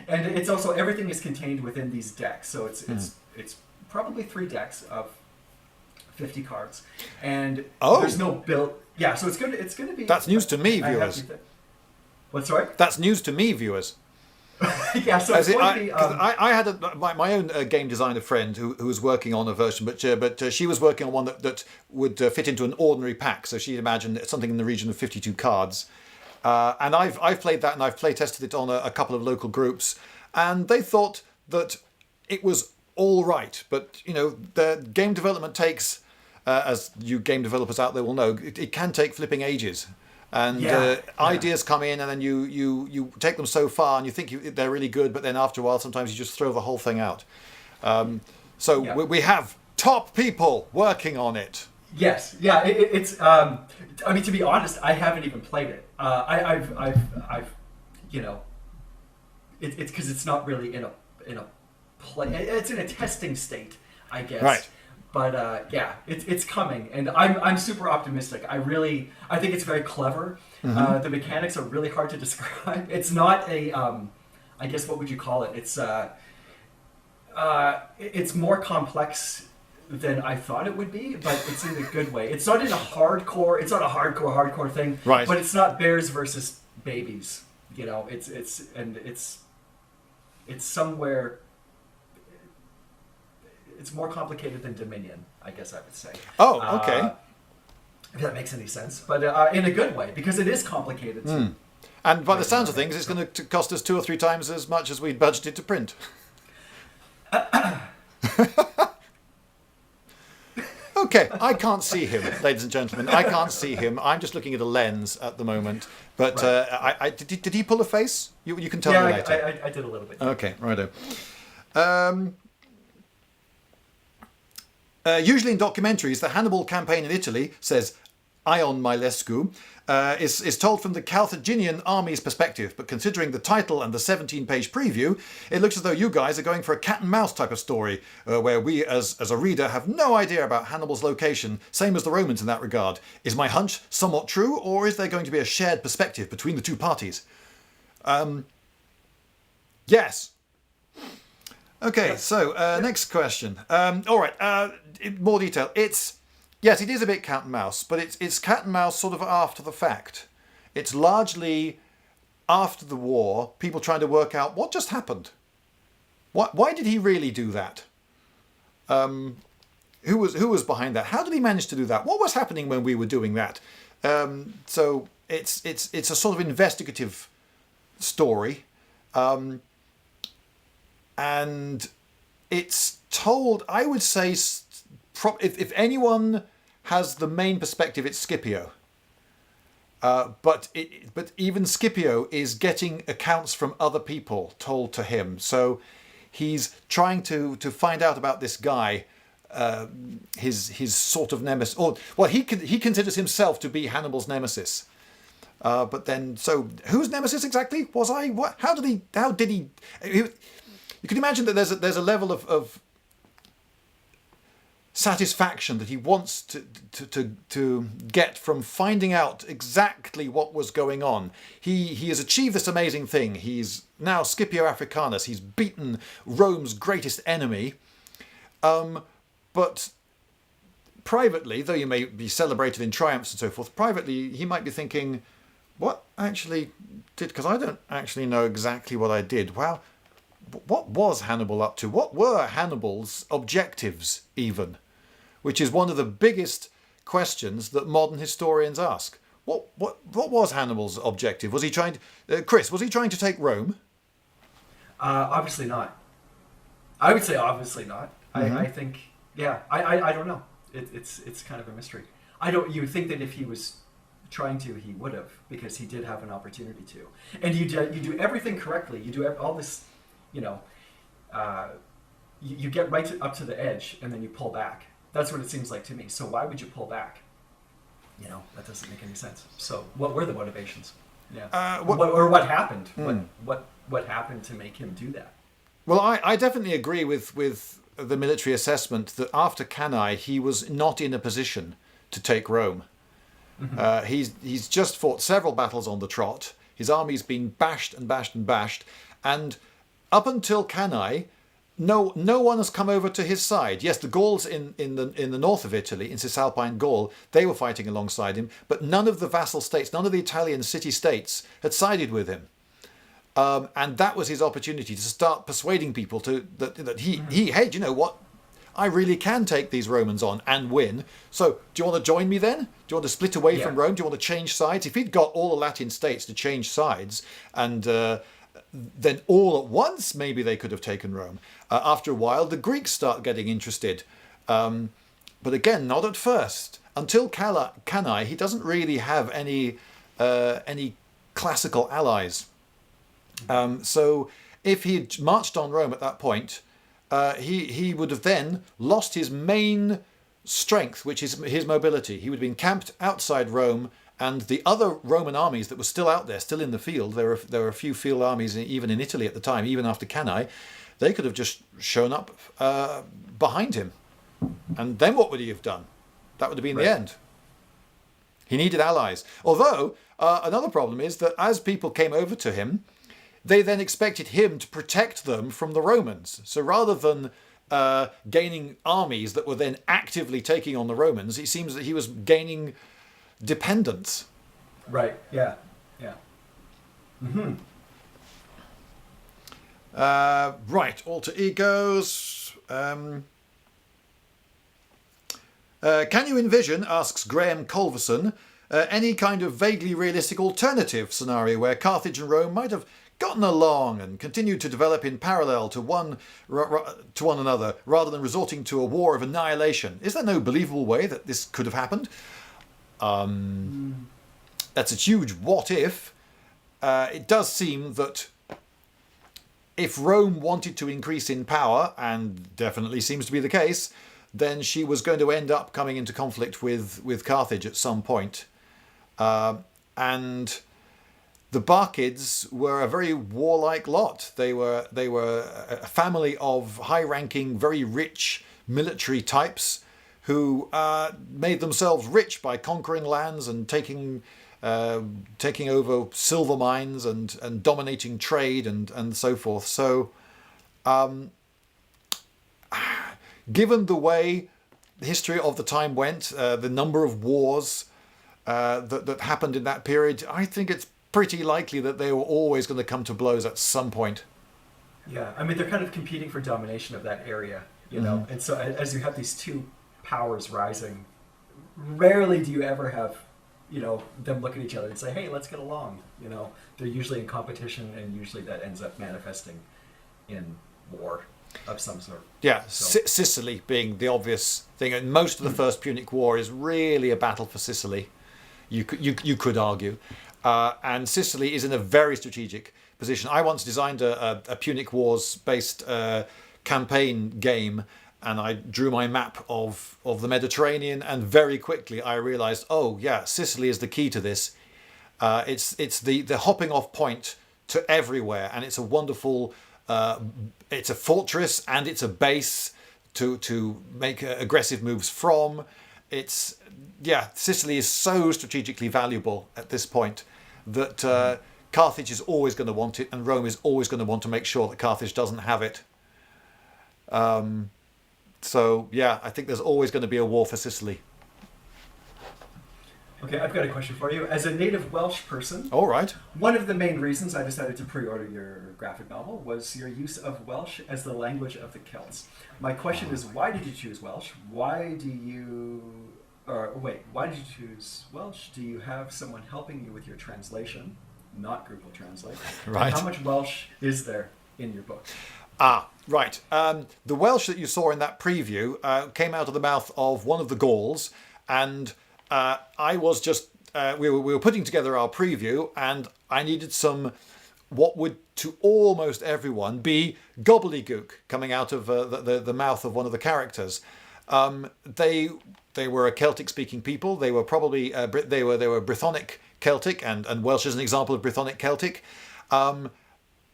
it's also, everything is contained within these decks. So it's probably 3 decks of 50 cards, and there's no build. Yeah, so it's gonna be. That's news to me, viewers. What? Sorry. That's news to me, viewers. Yeah, so it's going to be. I had my own game designer friend who was working on a version, but she was working on one that would fit into an ordinary pack. So she imagined something in the region of 52 cards. And I've played that, and I've play tested it on a couple of local groups, and they thought that it was all right. But the game development takes, as you game developers out there will know, it can take flipping ages. And ideas come in, and then you take them so far, and you think they're really good, but then after a while, sometimes you just throw the whole thing out. We have top people working on it. Yes, yeah, it's. I mean, to be honest, I haven't even played it. I've it's because it's not really in a play. It's in a testing state, I guess. Right. But it's coming, and I'm super optimistic. I think it's very clever. The mechanics are really hard to describe. It's not a, I guess, what would you call it? It's more complex than I thought it would be, but it's in a good way. It's not a hardcore thing, right? But it's not bears versus babies. It's somewhere. It's more complicated than Dominion, I guess I would say. Oh, okay. If that makes any sense, but in a good way, because it is complicated. And by the sounds of things, it's going to cost us 2 or 3 times as much as we'd budgeted to print. Okay, I can't see him, ladies and gentlemen. I can't see him. I'm just looking at a lens at the moment. But did he pull a face? You can tell me later. I did a little bit. Okay, righto. Usually in documentaries, the Hannibal campaign in Italy, says Ion Milescu, is told from the Carthaginian army's perspective, but considering the title and the 17-page preview, it looks as though you guys are going for a cat-and-mouse type of story, where we, as a reader, have no idea about Hannibal's location, same as the Romans in that regard. Is my hunch somewhat true, or is there going to be a shared perspective between the 2 parties? Yes. Okay, so next question. All right, more detail. Yes, it is a bit cat and mouse, but it's cat and mouse sort of after the fact. It's largely after the war, people trying to work out what just happened. Why did he really do that? Who was behind that? How did he manage to do that? What was happening when we were doing that? So it's a sort of investigative story. And it's told, I would say, if anyone has the main perspective, it's Scipio. But even Scipio is getting accounts from other people told to him. So he's trying to find out about this guy, his sort of nemesis. He considers himself to be Hannibal's nemesis. But then, so whose nemesis exactly was I? What? How did he? You can imagine that there's a level of satisfaction that he wants to get from finding out exactly what was going on. He has achieved this amazing thing. He's now Scipio Africanus. He's beaten Rome's greatest enemy. But privately, though you may be celebrated in triumphs and so forth, privately he might be thinking, what actually did? Because I don't actually know exactly what I did. Wow. What was Hannibal up to? What were Hannibal's objectives, even? Which is one of the biggest questions that modern historians ask. What was Hannibal's objective? Was he trying to... Chris, was he trying to take Rome? Obviously not. I would say obviously not. Mm-hmm. I think... Yeah, I don't know. It's kind of a mystery. You would think that if he was trying to, he would have, because he did have an opportunity to. And you do everything correctly. You do all this, you know, you get up to the edge and then you pull back. That's what it seems like to me. So why would you pull back? You know, that doesn't make any sense. So what were the motivations? Yeah. What happened? What happened to make him do that? Well, I definitely agree with the military assessment that after Cannae, he was not in a position to take Rome. Mm-hmm. He's just fought several battles on the trot. His army's been bashed and bashed and bashed. And up until Cannae, no one has come over to his side. Yes, the Gauls in the north of Italy, in Cisalpine Gaul, they were fighting alongside him, but none of the vassal states, none of the Italian city-states had sided with him. And that was his opportunity to start persuading people that hey, do you know what? I really can take these Romans on and win. So do you want to join me then? Do you want to split away from Rome? Do you want to change sides? If he'd got all the Latin states to change sides and then all at once maybe they could have taken Rome. After a while, the Greeks start getting interested. But again, not at first. Until Cannae, he doesn't really have any classical allies. So if he had marched on Rome at that point, he would have then lost his main strength, which is his mobility. He would have been camped outside Rome, and the other Roman armies that were still out there, still in the field, there were a few field armies even in Italy at the time, even after Cannae, they could have just shown up behind him. And then what would he have done? That would have been the end. He needed allies. Although, another problem is that as people came over to him, they then expected him to protect them from the Romans. So rather than gaining armies that were then actively taking on the Romans, it seems that he was gaining dependence. Right, yeah. Mm-hmm. Right, alter egos. Can you envision, asks Graham Culverson, any kind of vaguely realistic alternative scenario where Carthage and Rome might have gotten along and continued to develop in parallel to one another, rather than resorting to a war of annihilation? Is there no believable way that this could have happened? That's a huge what if. It does seem that if Rome wanted to increase in power, and definitely seems to be the case, then she was going to end up coming into conflict with Carthage at some point. And the Barkids were a very warlike lot. They were a family of high-ranking, very rich military types who made themselves rich by conquering lands and taking over silver mines and dominating trade and so forth. So, given the way the history of the time went, the number of wars that happened in that period, I think it's pretty likely that they were always going to come to blows at some point. Yeah, I mean, they're kind of competing for domination of that area, you know? And so as you have these two powers rising, rarely do you ever have, you know, them look at each other and say, hey, let's get along. You know, they're usually in competition, and usually that ends up manifesting in war of some sort. Yeah, so. Sicily being the obvious thing. And most of the First Punic War is really a battle for Sicily, you could argue. And Sicily is in a very strategic position. I once designed a Punic Wars-based campaign game, and I drew my map of the Mediterranean, and very quickly I realised, oh yeah, Sicily is the key to this. It's the hopping off point to everywhere, and it's a wonderful... it's a fortress and it's a base to make aggressive moves from. Sicily is so strategically valuable at this point that Carthage is always going to want it, and Rome is always going to want to make sure that Carthage doesn't have it. So yeah, I think there's always going to be a war for Sicily. Okay, I've got a question for you. As a native Welsh person, all right, one of the main reasons I decided to pre-order your graphic novel was your use of Welsh as the language of the Celts. My question is, why did you choose Welsh? Why did you choose Welsh? Do you have someone helping you with your translation? Not Google Translate. Right. How much Welsh is there in your book? Right. The Welsh that you saw in that preview came out of the mouth of one of the Gauls, and I was just we were putting together our preview, and I needed some what would to almost everyone be gobbledygook coming out of the mouth of one of the characters. They were a Celtic-speaking people. They were probably they were Brythonic Celtic, and Welsh is an example of Brythonic Celtic.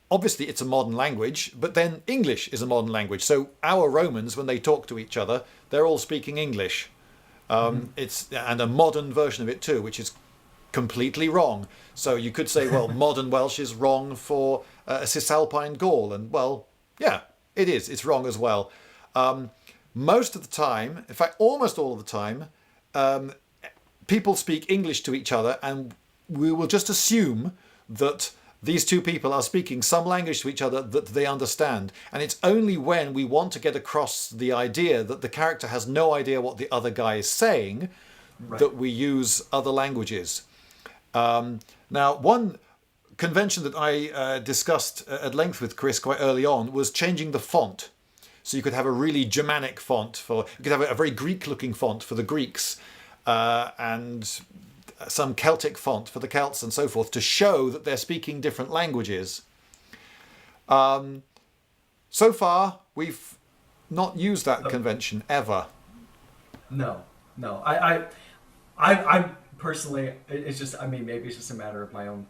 Obviously, it's a modern language, but then English is a modern language. So our Romans, when they talk to each other, they're all speaking English. It's and a modern version of it too, which is completely wrong. So you could say, well, modern Welsh is wrong for a Cisalpine Gaul, and well, yeah, it is. It's wrong as well. Most of the time, in fact, almost all of the time, people speak English to each other, and we will just assume that these two people are speaking some language to each other that they understand. And it's only when we want to get across the idea that the character has no idea what the other guy is saying that we use other languages. Now, one convention that I discussed at length with Chris quite early on was changing the font. So you could have a really Germanic font you could have a very Greek-looking font for the Greeks, and some Celtic font for the Celts and so forth, to show that they're speaking different languages. So far, we've not used that convention ever. No. I personally, it's just, I mean, maybe it's just a matter of my own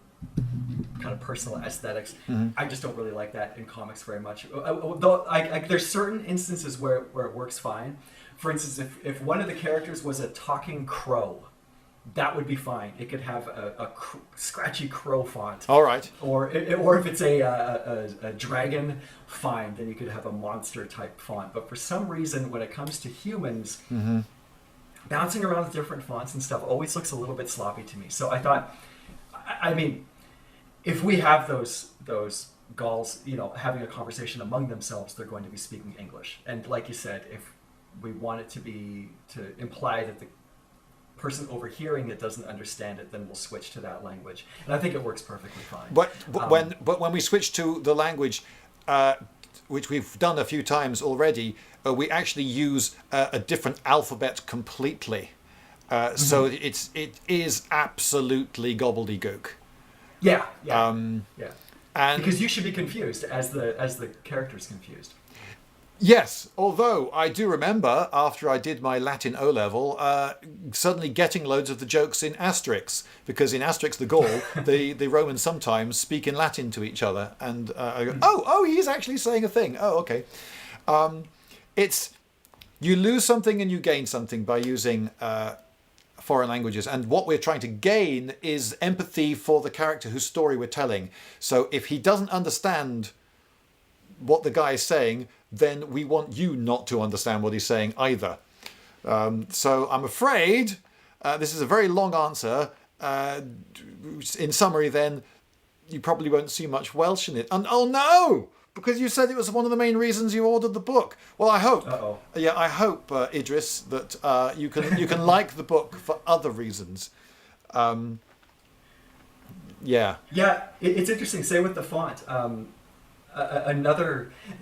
kind of personal aesthetics. I just don't really like that in comics very much. Though there's certain instances where it works fine. For instance, if one of the characters was a talking crow, that would be fine. It could have a scratchy crow font. All right. Or if it's a dragon, fine. Then you could have a monster type font. But for some reason, when it comes to humans, bouncing around with different fonts and stuff always looks a little bit sloppy to me. So I thought, I mean, if we have those Gauls, having a conversation among themselves, they're going to be speaking English. And like you said, if we want it to imply that the person overhearing it doesn't understand it, then we'll switch to that language, and I think it works perfectly fine. But when we switch to the language, which we've done a few times already, we actually use a different alphabet completely. So it is absolutely gobbledygook. Yeah. And because you should be confused as the character's confused. Yes, although I do remember after I did my Latin O-level, suddenly getting loads of the jokes in Asterix, because in Asterix the Gaul, the Romans sometimes speak in Latin to each other, and I go, oh, he's actually saying a thing. Oh, okay. It's you lose something and you gain something by using foreign languages, and what we're trying to gain is empathy for the character whose story we're telling. So if he doesn't understand what the guy is saying, then we want you not to understand what he's saying either. So I'm afraid this is a very long answer. In summary, then, you probably won't see much Welsh in it. And oh no! Because you said it was one of the main reasons you ordered the book. Well, I hope. Uh-oh. Yeah, I hope, Idris, that you can like the book for other reasons. Yeah. Yeah, it's interesting. Say with the font.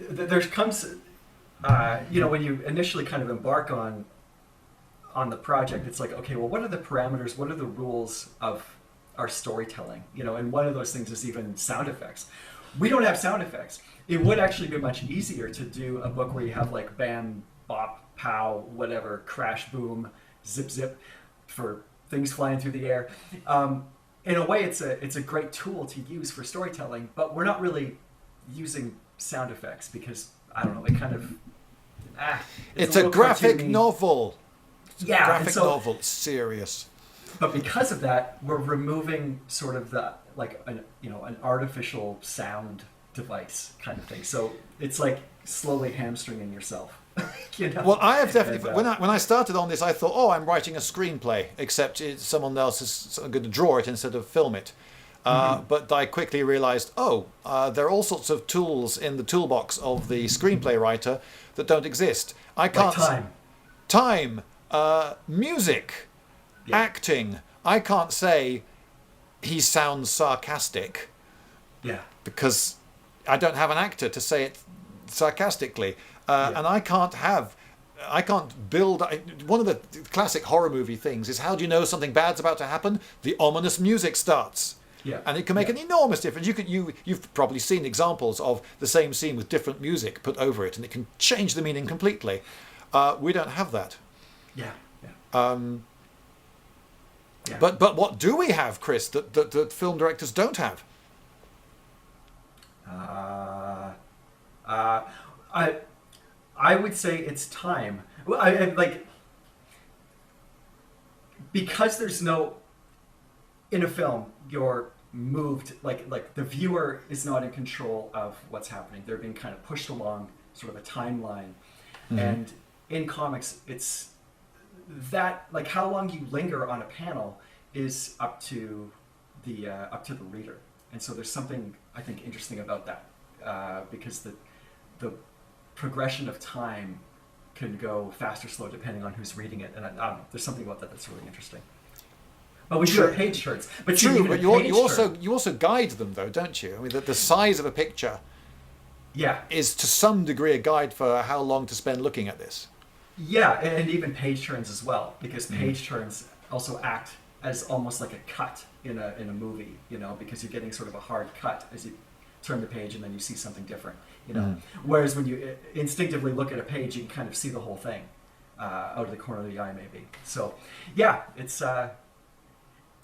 There comes, when you initially kind of embark on the project, it's like, okay, well, what are the parameters? What are the rules of our storytelling? And one of those things is even sound effects. We don't have sound effects. It would actually be much easier to do a book where you have like bam, bop, pow, whatever, crash, boom, zip, zip, for things flying through the air. In a way, it's a great tool to use for storytelling, but we're not really using sound effects because, I don't know, it kind of it's a graphic cartoony novel. Yeah, graphic novel. It's serious. But because of that, we're removing sort of the an artificial sound device kind of thing. So it's like slowly hamstringing yourself. Well, I have definitely. When I started on this, I thought, I'm writing a screenplay, except someone else is going to draw it instead of film it. But I quickly realized, there are all sorts of tools in the toolbox of the screenplay writer that don't exist. I can't. Like time, music, acting. I can't say he sounds sarcastic. Yeah. Because I don't have an actor to say it sarcastically. And I can't have I can't build. One of the classic horror movie things is, how do you know something bad's about to happen? The ominous music starts. Yeah. And it can make an enormous difference. You've probably seen examples of the same scene with different music put over it, and it can change the meaning completely. We don't have that. Yeah. Yeah. Yeah. But what do we have, Chris, that film directors don't have? I would say it's time. Well, I like, because there's no, in a film, you're moved, like the viewer is not in control of what's happening. They're being kind of pushed along sort of a timeline. Mm-hmm. And in comics, it's that, like, how long you linger on a panel is up to the reader. And so there's something, I think, interesting about that, because the progression of time can go fast or slow depending on who's reading it. And I don't know, there's something about that that's really interesting. But we do have page turns. But true, but you also guide them, though, don't you? I mean, the size of a picture is to some degree a guide for how long to spend looking at this. Yeah, and even page turns as well, because page turns also act as almost like a cut in a movie, you know, because you're getting sort of a hard cut as you turn the page and then you see something different, you know. Whereas when you instinctively look at a page, you can kind of see the whole thing out of the corner of the eye, maybe. So, yeah, it's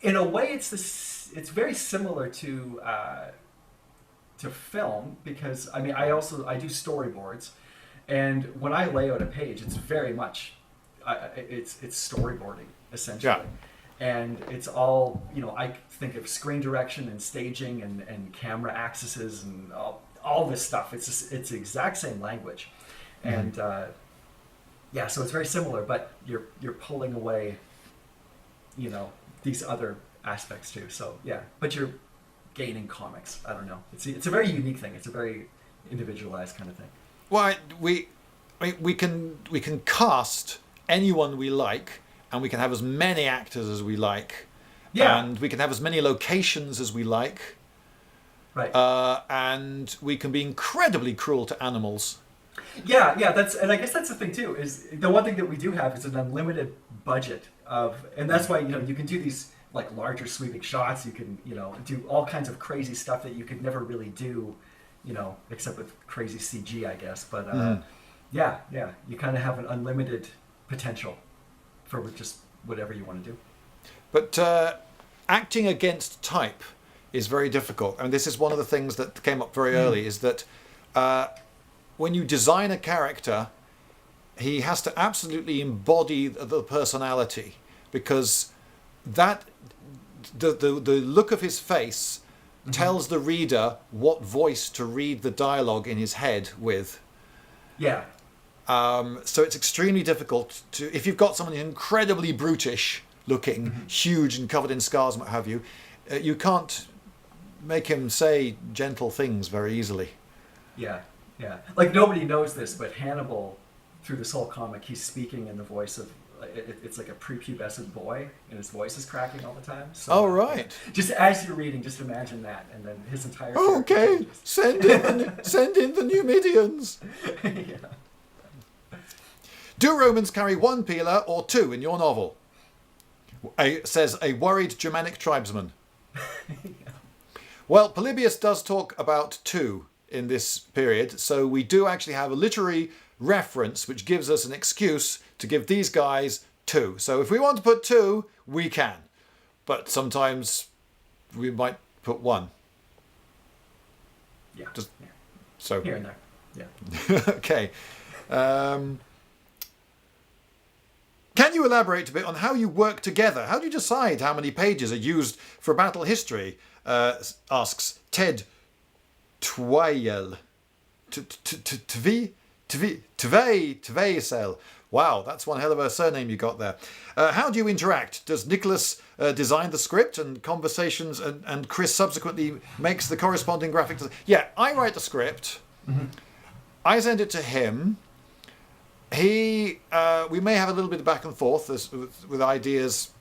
in a way it's very similar to film, because I mean I do storyboards, and when I lay out a page, it's very much it's storyboarding essentially. Yeah. And it's all, you know, I think of screen direction and staging and camera axes and all this stuff. It's the exact same language, and so it's very similar. But you're pulling away, you know, these other aspects too. So yeah, but you're gaining comics. I don't know. It's a very unique thing. It's a very individualized kind of thing. Well, we can cast anyone we like. And we can have as many actors as we like. Yeah. And we can have as many locations as we like. Right. And we can be incredibly cruel to animals. Yeah, and I guess that's the thing too, is the one thing that we do have is an unlimited budget and that's why, you know, you can do these like larger sweeping shots, you can, you know, do all kinds of crazy stuff that you could never really do, you know, except with crazy CG, I guess. But you kind of have an unlimited potential for just whatever you want to do. But acting against type is very difficult. I mean, this is one of the things that came up very early, is that when you design a character, he has to absolutely embody the personality, because that the look of his face tells the reader what voice to read the dialogue in his head with. Yeah. So it's extremely difficult to, if you've got someone incredibly brutish looking, huge and covered in scars and what have you, you can't make him say gentle things very easily. Yeah. Like, nobody knows this, but Hannibal, through this whole comic, he's speaking in the voice of, it's like a prepubescent boy, and his voice is cracking all the time. So, right. Just as you're reading, just imagine that, and then his entire. Okay, send in the Numidians. Yeah. Do Romans carry one peeler or two in your novel? Says a worried Germanic tribesman. Well, Polybius does talk about two in this period, so we do actually have a literary reference which gives us an excuse to give these guys two. So if we want to put two, we can. But sometimes we might put one. Yeah. So here and there. Yeah. Okay. Can you elaborate a bit on how you work together? How do you decide how many pages are used for battle history? Asks Ted Twayel. Tveisel. Wow, that's one hell of a surname you got there. How do you interact? Does Nicholas design the script and conversations, and Chris subsequently makes the corresponding graphic? Yeah, I write the script. I send it to him. We may have a little bit of back and forth with ideas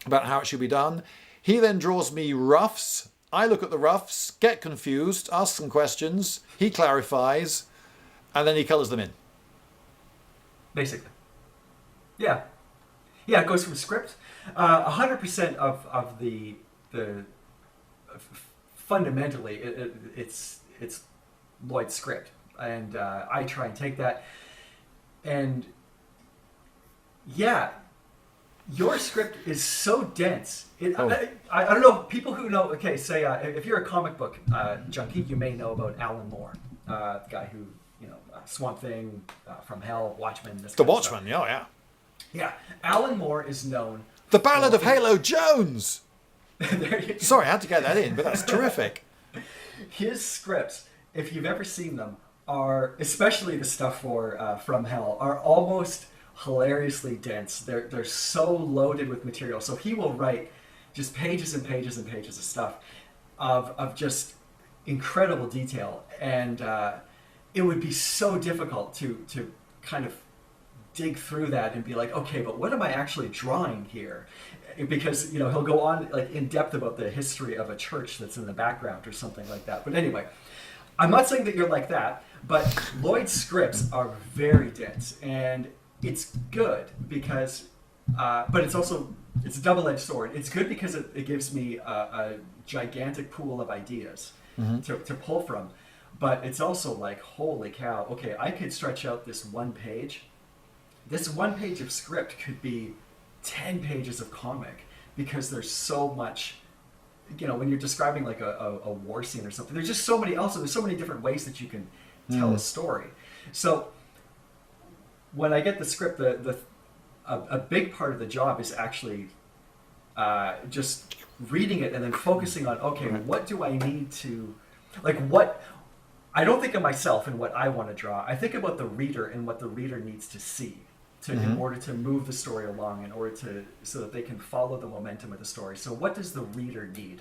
about how it should be done. He then draws me roughs. I look at the roughs, get confused, ask some questions. He clarifies, and then he colours them in. basically. Yeah. Yeah, it goes from script. 100% of the fundamentally it's Lloyd's script, and I try and take that, and yeah, your script is so dense. I don't know, people who know. Okay, say if you're a comic book junkie, you may know about Alan Moore, the guy who Swamp Thing, From Hell, Watchmen. The Watchmen, yeah. Yeah, Alan Moore is known. The Ballad of Halo Jones. There you go. Sorry, I had to get that in, but that's terrific. His scripts, if you've ever seen them, are, especially the stuff for From Hell, are almost hilariously dense. They're so loaded with material. So he will write just pages and pages and pages of stuff of just incredible detail, and it would be so difficult to kind of dig through that and be like, okay, but what am I actually drawing here? Because he'll go on like in depth about the history of a church that's in the background or something like that. But anyway, I'm not saying that you're like that, but Lloyd's scripts are very dense, and it's good because, but it's a double-edged sword. It's good because it gives me a gigantic pool of ideas to pull from, but it's also like, holy cow, okay, I could stretch out this one page. This one page of script could be 10 pages of comic, because there's so much, when you're describing like a war scene or something, there's just so many, also there's so many different ways that you can tell a story. So when I get the script, a big part of the job is actually just reading it and then focusing on, okay, what do I need to, I don't think of myself and what I want to draw. I think about the reader and what the reader needs to see in order to move the story along, so that they can follow the momentum of the story. So what does the reader need?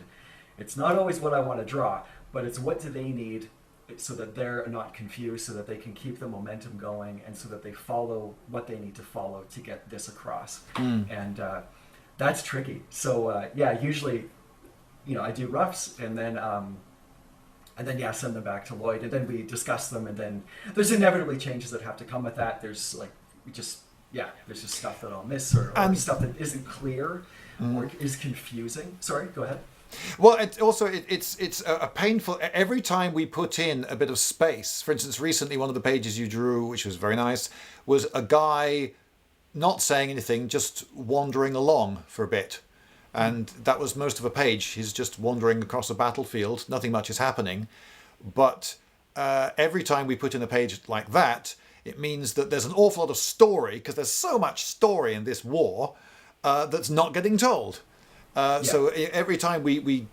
It's not always what I want to draw, but it's what do they need so that they're not confused, so that they can keep the momentum going, and so that they follow what they need to follow to get this across. And that's tricky. So usually, I do roughs, and then send them back to Lloyd, and then we discuss them, and then there's inevitably changes that have to come with that. There's there's just stuff that I'll miss, or stuff that isn't clear or is confusing. Sorry, go ahead. Well, it's a painful. Every time we put in a bit of space, for instance, recently one of the pages you drew, which was very nice, was a guy not saying anything, just wandering along for a bit. And that was most of a page. He's just wandering across a battlefield. Nothing much is happening. But every time we put in a page like that, it means that there's an awful lot of story, because there's so much story in this war that's not getting told. So every time we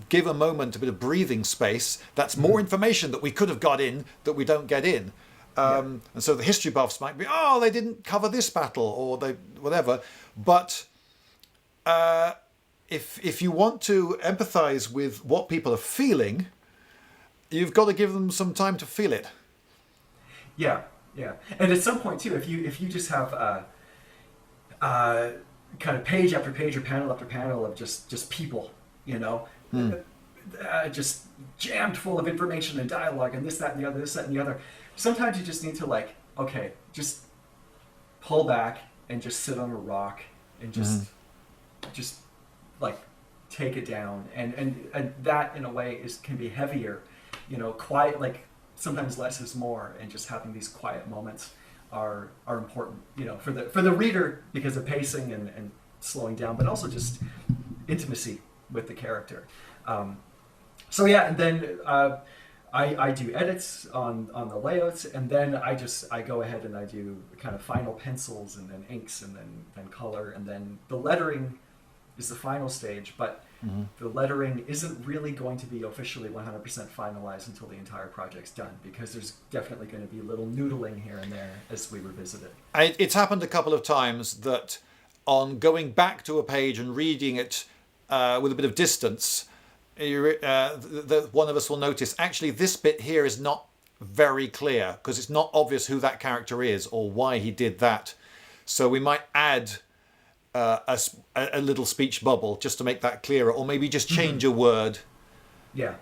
give a moment, a bit of breathing space, that's more information that we could have got in that we don't get in. And so the history buffs might be, they didn't cover this battle, or they whatever. But if you want to empathize with what people are feeling, you've got to give them some time to feel it. Yeah. And at some point too, if you just have kind of page after page or panel after panel of just people, just jammed full of information and dialogue and this, that, and the other. Sometimes you just need to just pull back and just sit on a rock and just take it down. And that in a way can be heavier, quiet, sometimes less is more, and just having these quiet moments are important, for the reader, because of pacing and slowing down, but also just intimacy with the character. And then I do edits on the layouts, and then I go ahead and I do kind of final pencils, and then inks, and then color, and then the lettering is the final stage, but the lettering isn't really going to be officially 100% finalized until the entire project's done, because there's definitely going to be a little noodling here and there as we revisit it. It's happened a couple of times that on going back to a page and reading it with a bit of distance, one of us will notice, actually, this bit here is not very clear, because it's not obvious who that character is or why he did that. So we might add a little speech bubble just to make that clearer, or maybe just change a word. There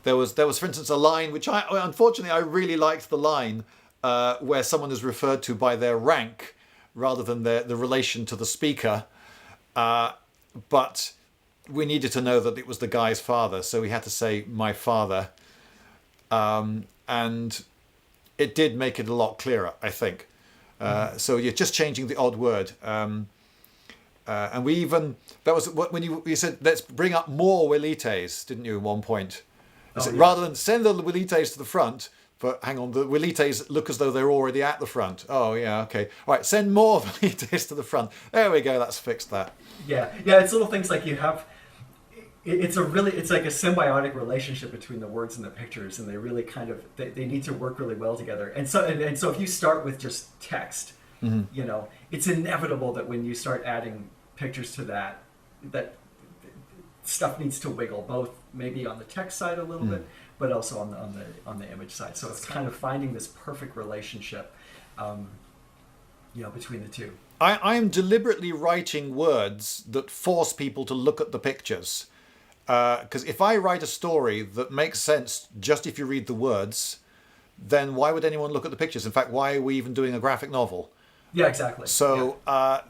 was, for instance, a line which unfortunately I really liked the line, where someone is referred to by their rank rather than the relation to the speaker. But we needed to know that it was the guy's father, so we had to say "my father," and it did make it a lot clearer, I think. So you're just changing the odd word. And we even, that was when you said, let's bring up more Wilites, didn't you, at one point? Rather than send the Wilites to the front, but hang on, the Wilites look as though they're already at the front. Oh, yeah, okay. All right, send more Wilites to the front. There we go, that's fixed that. Yeah, it's little things like you have, it's like a symbiotic relationship between the words and the pictures, and they really kind of, they need to work really well together. And so if you start with just text, you know, it's inevitable that when you start adding pictures to that stuff needs to wiggle, both maybe on the text side a little bit, but also on the image side. So it's kind of finding this perfect relationship, you know, between the two. I am deliberately writing words that force people to look at the pictures. Because if I write a story that makes sense just if you read the words, then why would anyone look at the pictures? In fact, why are we even doing a graphic novel? Yeah, exactly. So I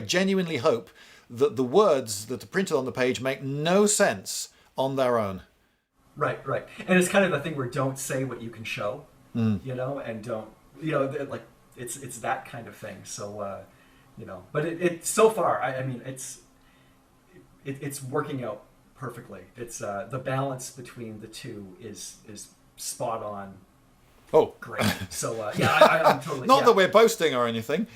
genuinely hope that the words that are printed on the page make no sense on their own. Right. And it's kind of the thing where don't say what you can show, you know, and don't, you know, like it's that kind of thing. So, you know, but it so far, I mean, it's working out perfectly. It's the balance between the two is spot on. Oh, great! So I'm totally not that we're boasting or anything.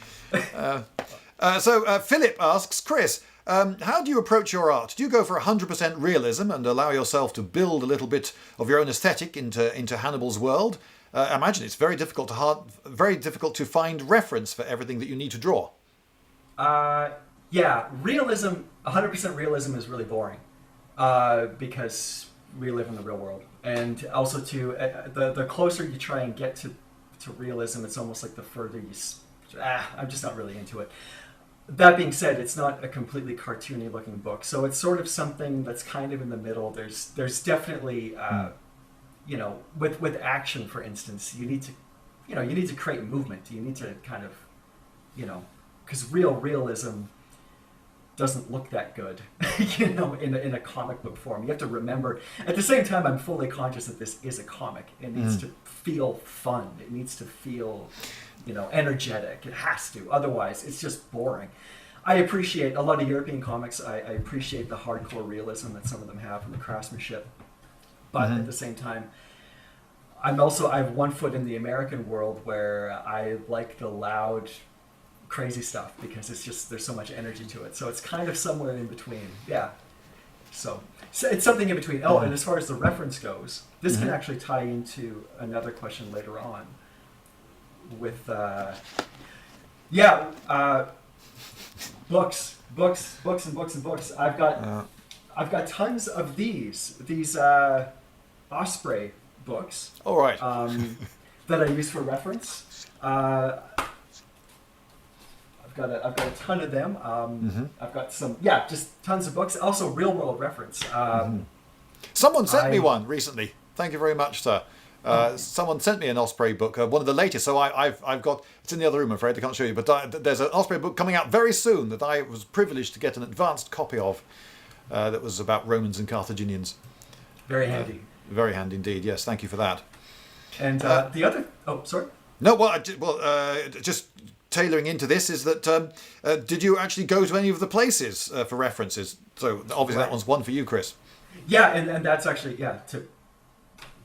So Philip asks, Chris, how do you approach your art? Do you go for 100% realism and allow yourself to build a little bit of your own aesthetic into Hannibal's world? I imagine it's very difficult to find reference for everything that you need to draw. Yeah, realism, 100% realism is really boring because we live in the real world. And also, the closer you try and get to realism, it's almost like the further you... I'm just not really into it. That being said, it's not a completely cartoony looking book, so it's sort of something that's kind of in the middle. There's definitely, you know, with action, for instance, you need to create movement. You need to kind of, you know, because realism doesn't look that good, you know, in a comic book form. You have to remember, at the same time, I'm fully conscious that this is a comic. It needs to feel fun. It needs to feel, you know, energetic. It has to. Otherwise, it's just boring. I appreciate a lot of European comics. I appreciate the hardcore realism that some of them have and the craftsmanship. But at the same time, I have one foot in the American world where I like the loud, crazy stuff because it's just, there's so much energy to it. So it's kind of somewhere in between. Yeah. So it's something in between. Oh, and as far as the reference goes, this can actually tie into another question later on with, books. I've got tons of these Osprey books. All right. That I use for reference. I've got a ton of them. I've got some, just tons of books. Also, real world reference. Someone sent me one recently. Thank you very much, sir. Someone sent me an Osprey book, one of the latest. So I've got, it's in the other room, I'm afraid I can't show you. But there's an Osprey book coming out very soon that I was privileged to get an advanced copy of. That was about Romans and Carthaginians. Very handy. Very handy indeed. Yes, thank you for that. And the other, sorry. No, well, just tailoring into this is that did you actually go to any of the places for references? So obviously that one's one for you, Chris. Yeah, and that's actually to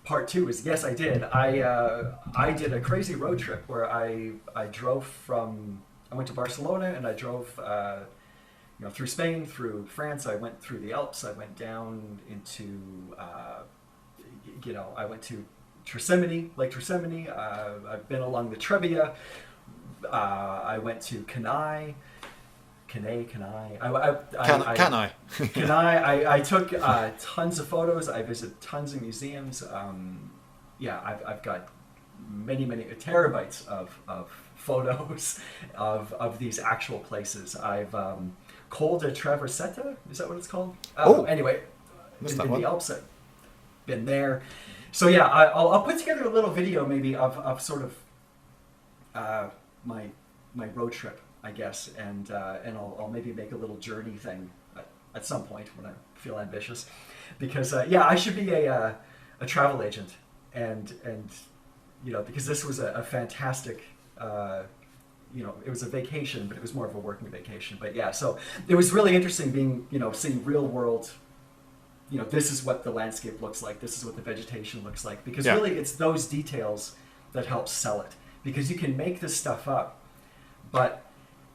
part two is yes, I did. I did a crazy road trip where I went to Barcelona and I drove through Spain, through France. I went through the Alps. I went down into I went to Lake Trasimene. I've been along the Trebbia. I went to Cannae. I took tons of photos. I visited tons of museums. I've got many terabytes of photos of these actual places. I've Col de Traversetta, is that what it's called? Anyway, in the Alps. been there. So yeah, I'll put together a little video maybe of sort of my road trip, I guess, and I'll maybe make a little journey thing at some point when I feel ambitious, because yeah, I should be a travel agent, and you know, because this was a fantastic. You know, it was a vacation, but it was more of a working vacation. But yeah, so it was really interesting being, you know, seeing real world, you know, this is what the landscape looks like, this is what the vegetation looks like, because really it's those details that help sell it, because you can make this stuff up, but,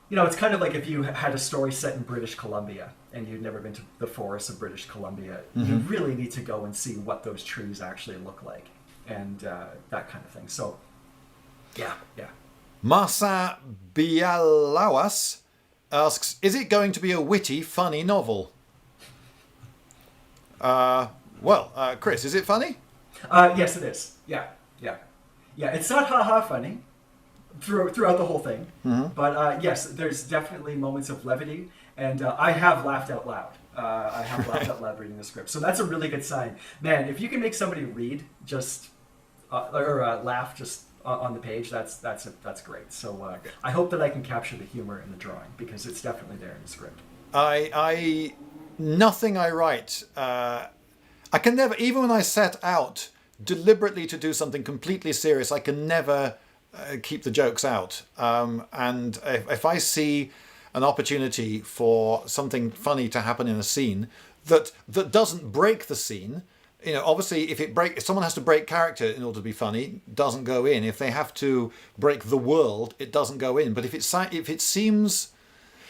you know, it's kind of like if you had a story set in British Columbia and you'd never been to the forests of British Columbia, you really need to go and see what those trees actually look like, and that kind of thing. So, yeah. Marsa Bialawas asks, is it going to be a witty, funny novel? Well, Chris, is it funny? Yes, it is. Yeah. It's not ha-ha funny throughout the whole thing, but yes, there's definitely moments of levity, and I have laughed out loud. I have laughed out loud reading the script, so that's a really good sign. Man, if you can make somebody read just or laugh just on the page, that's great. So I hope that I can capture the humor in the drawing, because it's definitely there in the script. Nothing I write, I can never, even when I set out deliberately to do something completely serious, I can never keep the jokes out. And if I see an opportunity for something funny to happen in a scene that doesn't break the scene, you know, obviously, if someone has to break character in order to be funny, it doesn't go in. If they have to break the world, it doesn't go in. But if it seems,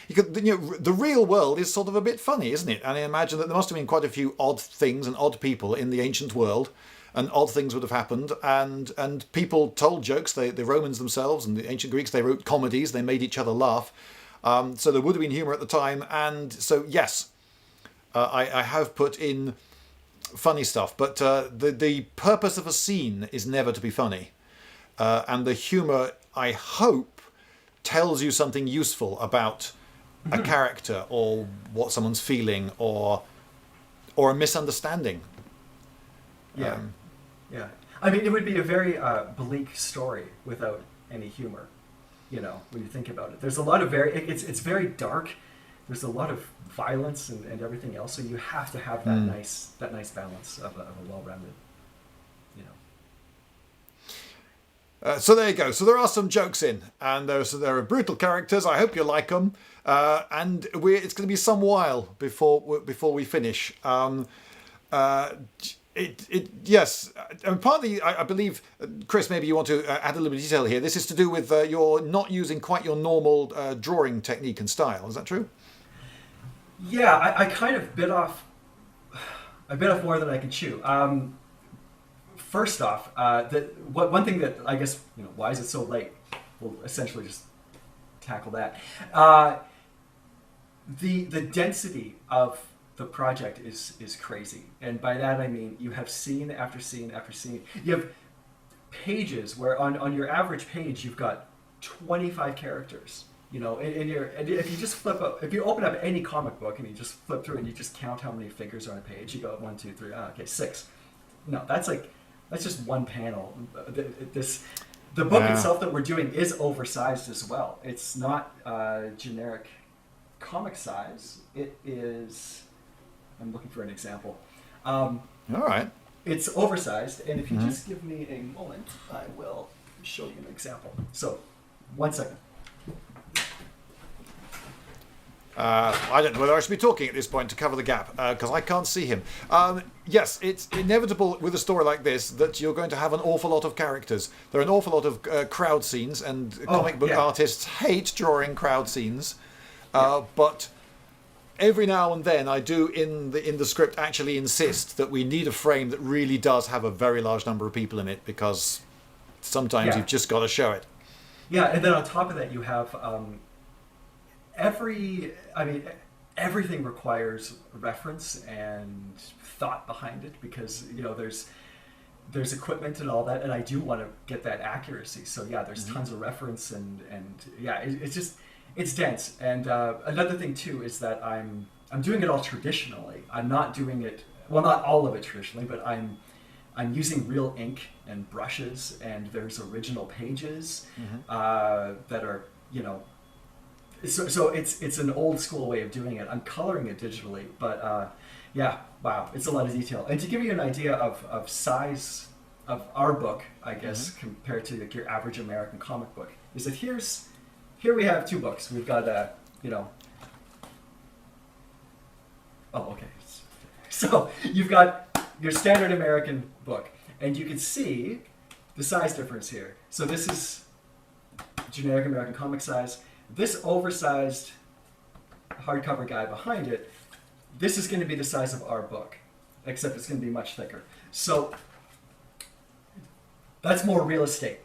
the real world is sort of a bit funny, isn't it? And I imagine that there must have been quite a few odd things and odd people in the ancient world, and odd things would have happened. And people told jokes. The Romans themselves and the ancient Greeks, they wrote comedies. They made each other laugh. So there would have been humour at the time. And so yes, I have put in funny stuff, but the purpose of a scene is never to be funny, and the humor, I hope, tells you something useful about a character or what someone's feeling, or a misunderstanding. Yeah. I mean, it would be a very bleak story without any humor, you know, when you think about it. There's a lot of it's very dark. There's a lot of violence and everything else, so you have to have that nice balance of a well-rounded, you know. So there you go. So there are some jokes in, and there are brutal characters. I hope you like them. And it's going to be some while before we finish. Yes, and partly I believe, Chris, maybe you want to add a little bit of detail here. This is to do with you're not using quite your normal drawing technique and style. Is that true? Yeah, I kind of bit off more than I could chew. First off, one thing that I guess, you know, why is it so late? We'll essentially just tackle that. The density of the project is crazy, and by that I mean you have scene after scene after scene. You have pages where on your average page you've got 25 characters. You know, and if you just if you open up any comic book and you just flip through and you just count how many figures are on a page, you go 1, 2, 3, okay, 6. No, that's just one panel. The book itself that we're doing is oversized as well. It's not generic comic size. It is. I'm looking for an example. All right. It's oversized, and if you just give me a moment, I will show you an example. So, 1 second. I don't know whether I should be talking at this point to cover the gap, because I can't see him. Yes, it's inevitable with a story like this that you're going to have an awful lot of characters. There are an awful lot of crowd scenes, and comic book artists hate drawing crowd scenes. But every now and then I do in the script actually insist that we need a frame that really does have a very large number of people in it, because sometimes you've just got to show it. Yeah, and then on top of that you have everything requires reference and thought behind it, because you know there's equipment and all that, and I do want to get that accuracy. So yeah, there's tons of reference and yeah, it's dense. And another thing too is that I'm doing it all traditionally. I'm not doing it, well, not all of it traditionally, but I'm I'm using real ink and brushes, and there's original pages that are, you know, so it's an old school way of doing it. I'm coloring it digitally, but yeah, wow, it's a lot of detail. And to give you an idea of size of our book, I guess, compared to like your average American comic book, is that here we have two books. We've got you know, oh, okay. So you've got your standard American book, and you can see the size difference here. So this is generic American comic size. This oversized hardcover guy behind it, this is going to be the size of our book, except it's going to be much thicker. So that's more real estate.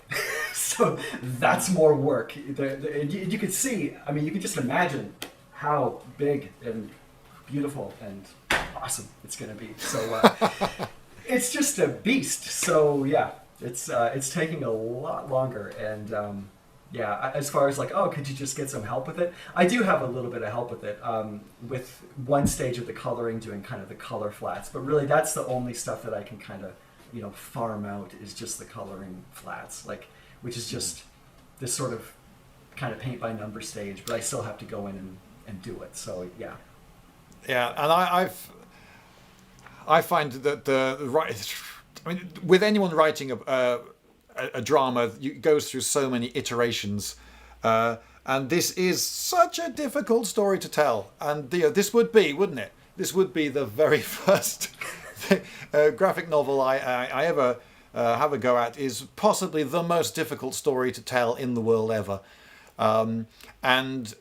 So that's more work. You can see, I mean, you can just imagine how big and beautiful and awesome it's going to be. So it's just a beast. So yeah, it's taking a lot longer. And yeah, as far as like, oh, could you just get some help with it? I do have a little bit of help with it, with one stage of the coloring, doing kind of the color flats. But really, that's the only stuff that I can kind of, you know, farm out is just the coloring flats, like, which is just this sort of kind of paint by number stage. But I still have to go in and do it. So yeah. Yeah, and I find that I mean, with anyone writing a drama, it goes through so many iterations, and this is such a difficult story to tell. And this would be, wouldn't it? This would be the very first graphic novel I ever have a go at. Is possibly the most difficult story to tell in the world ever, and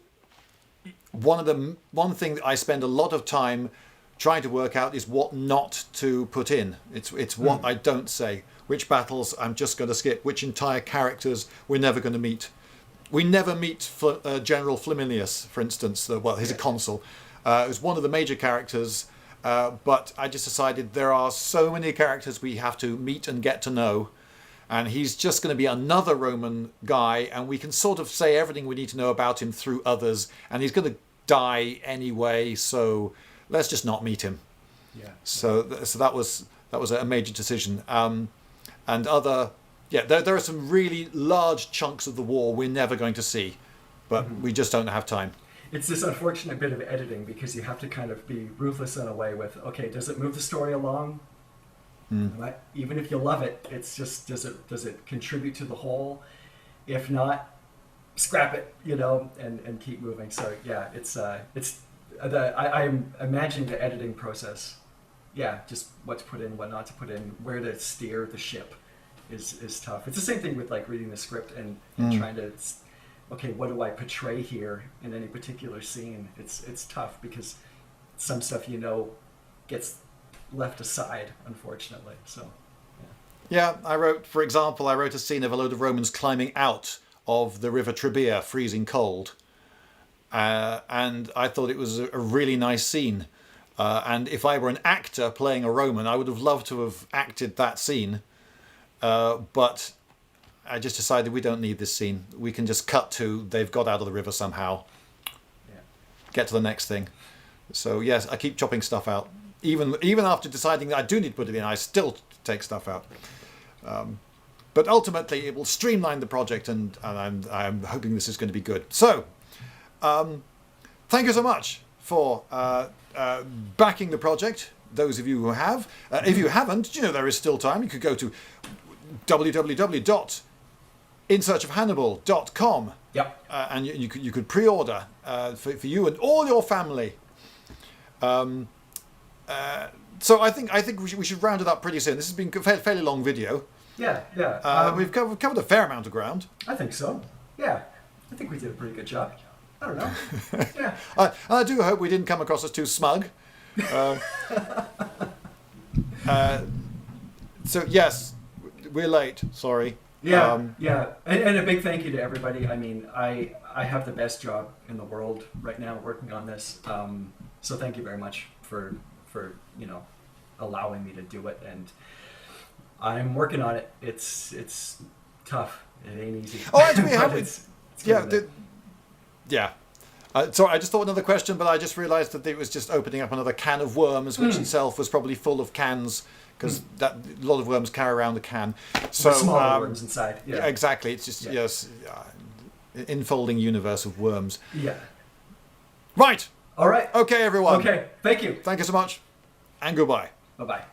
one thing that I spend a lot of time trying to work out is what not to put in. It's what I don't say. Which battles I'm just going to skip. Which entire characters we're never going to meet. We never meet General Flaminius, for instance. Well, he's a consul. Who's one of the major characters. But I just decided there are so many characters we have to meet and get to know. And he's just going to be another Roman guy, and we can sort of say everything we need to know about him through others, and he's going to die anyway, so let's just not meet him. Yeah. So that was a major decision. And there are some really large chunks of the war we're never going to see, but we just don't have time. It's this unfortunate bit of editing because you have to kind of be ruthless in a way with, okay, does it move the story along? Even if you love it, it's just does it contribute to the whole? If not, scrap it, you know, and keep moving. So yeah, I'm imagining the editing process. Yeah, just what to put in, what not to put in, where to steer the ship is tough. It's the same thing with like reading the script and trying to, okay, what do I portray here in any particular scene? It's tough because some stuff, you know, gets left aside, unfortunately. So yeah, I wrote a scene of a load of Romans climbing out of the river Trebia, freezing cold, and I thought it was a really nice scene, and if I were an actor playing a Roman, I would have loved to have acted that scene, but I just decided we don't need this scene. We can just cut to they've got out of the river somehow. Get to the next thing. So yes, I keep chopping stuff out. Even after deciding that I do need to put it in, I still take stuff out. But ultimately, it will streamline the project, and I'm hoping this is going to be good. So, thank you so much for backing the project, those of you who have. If you haven't, you know there is still time. You could go to www.insearchofhannibal.com. Yep. And you could pre-order for you and all your family. So I think we should round it up pretty soon. This has been a fairly long video. Yeah. We've covered a fair amount of ground. I think so. Yeah. I think we did a pretty good job. I don't know. Yeah. I do hope we didn't come across as too smug. So yes, we're late. Sorry. Yeah. And a big thank you to everybody. I mean, I have the best job in the world right now working on this. So thank you very much for you know allowing me to do it, and I'm working on it. It's tough. It ain't easy. Oh, actually, yeah. Sorry, I just thought another question, but I just realised that it was just opening up another can of worms, which itself was probably full of cans because a lot of worms carry around a can. So smaller worms inside. Yeah. Exactly. It's just enfolding universe of worms. Yeah. Right. All right. Okay, everyone. Okay. Thank you. Thank you so much, and goodbye. Bye-bye.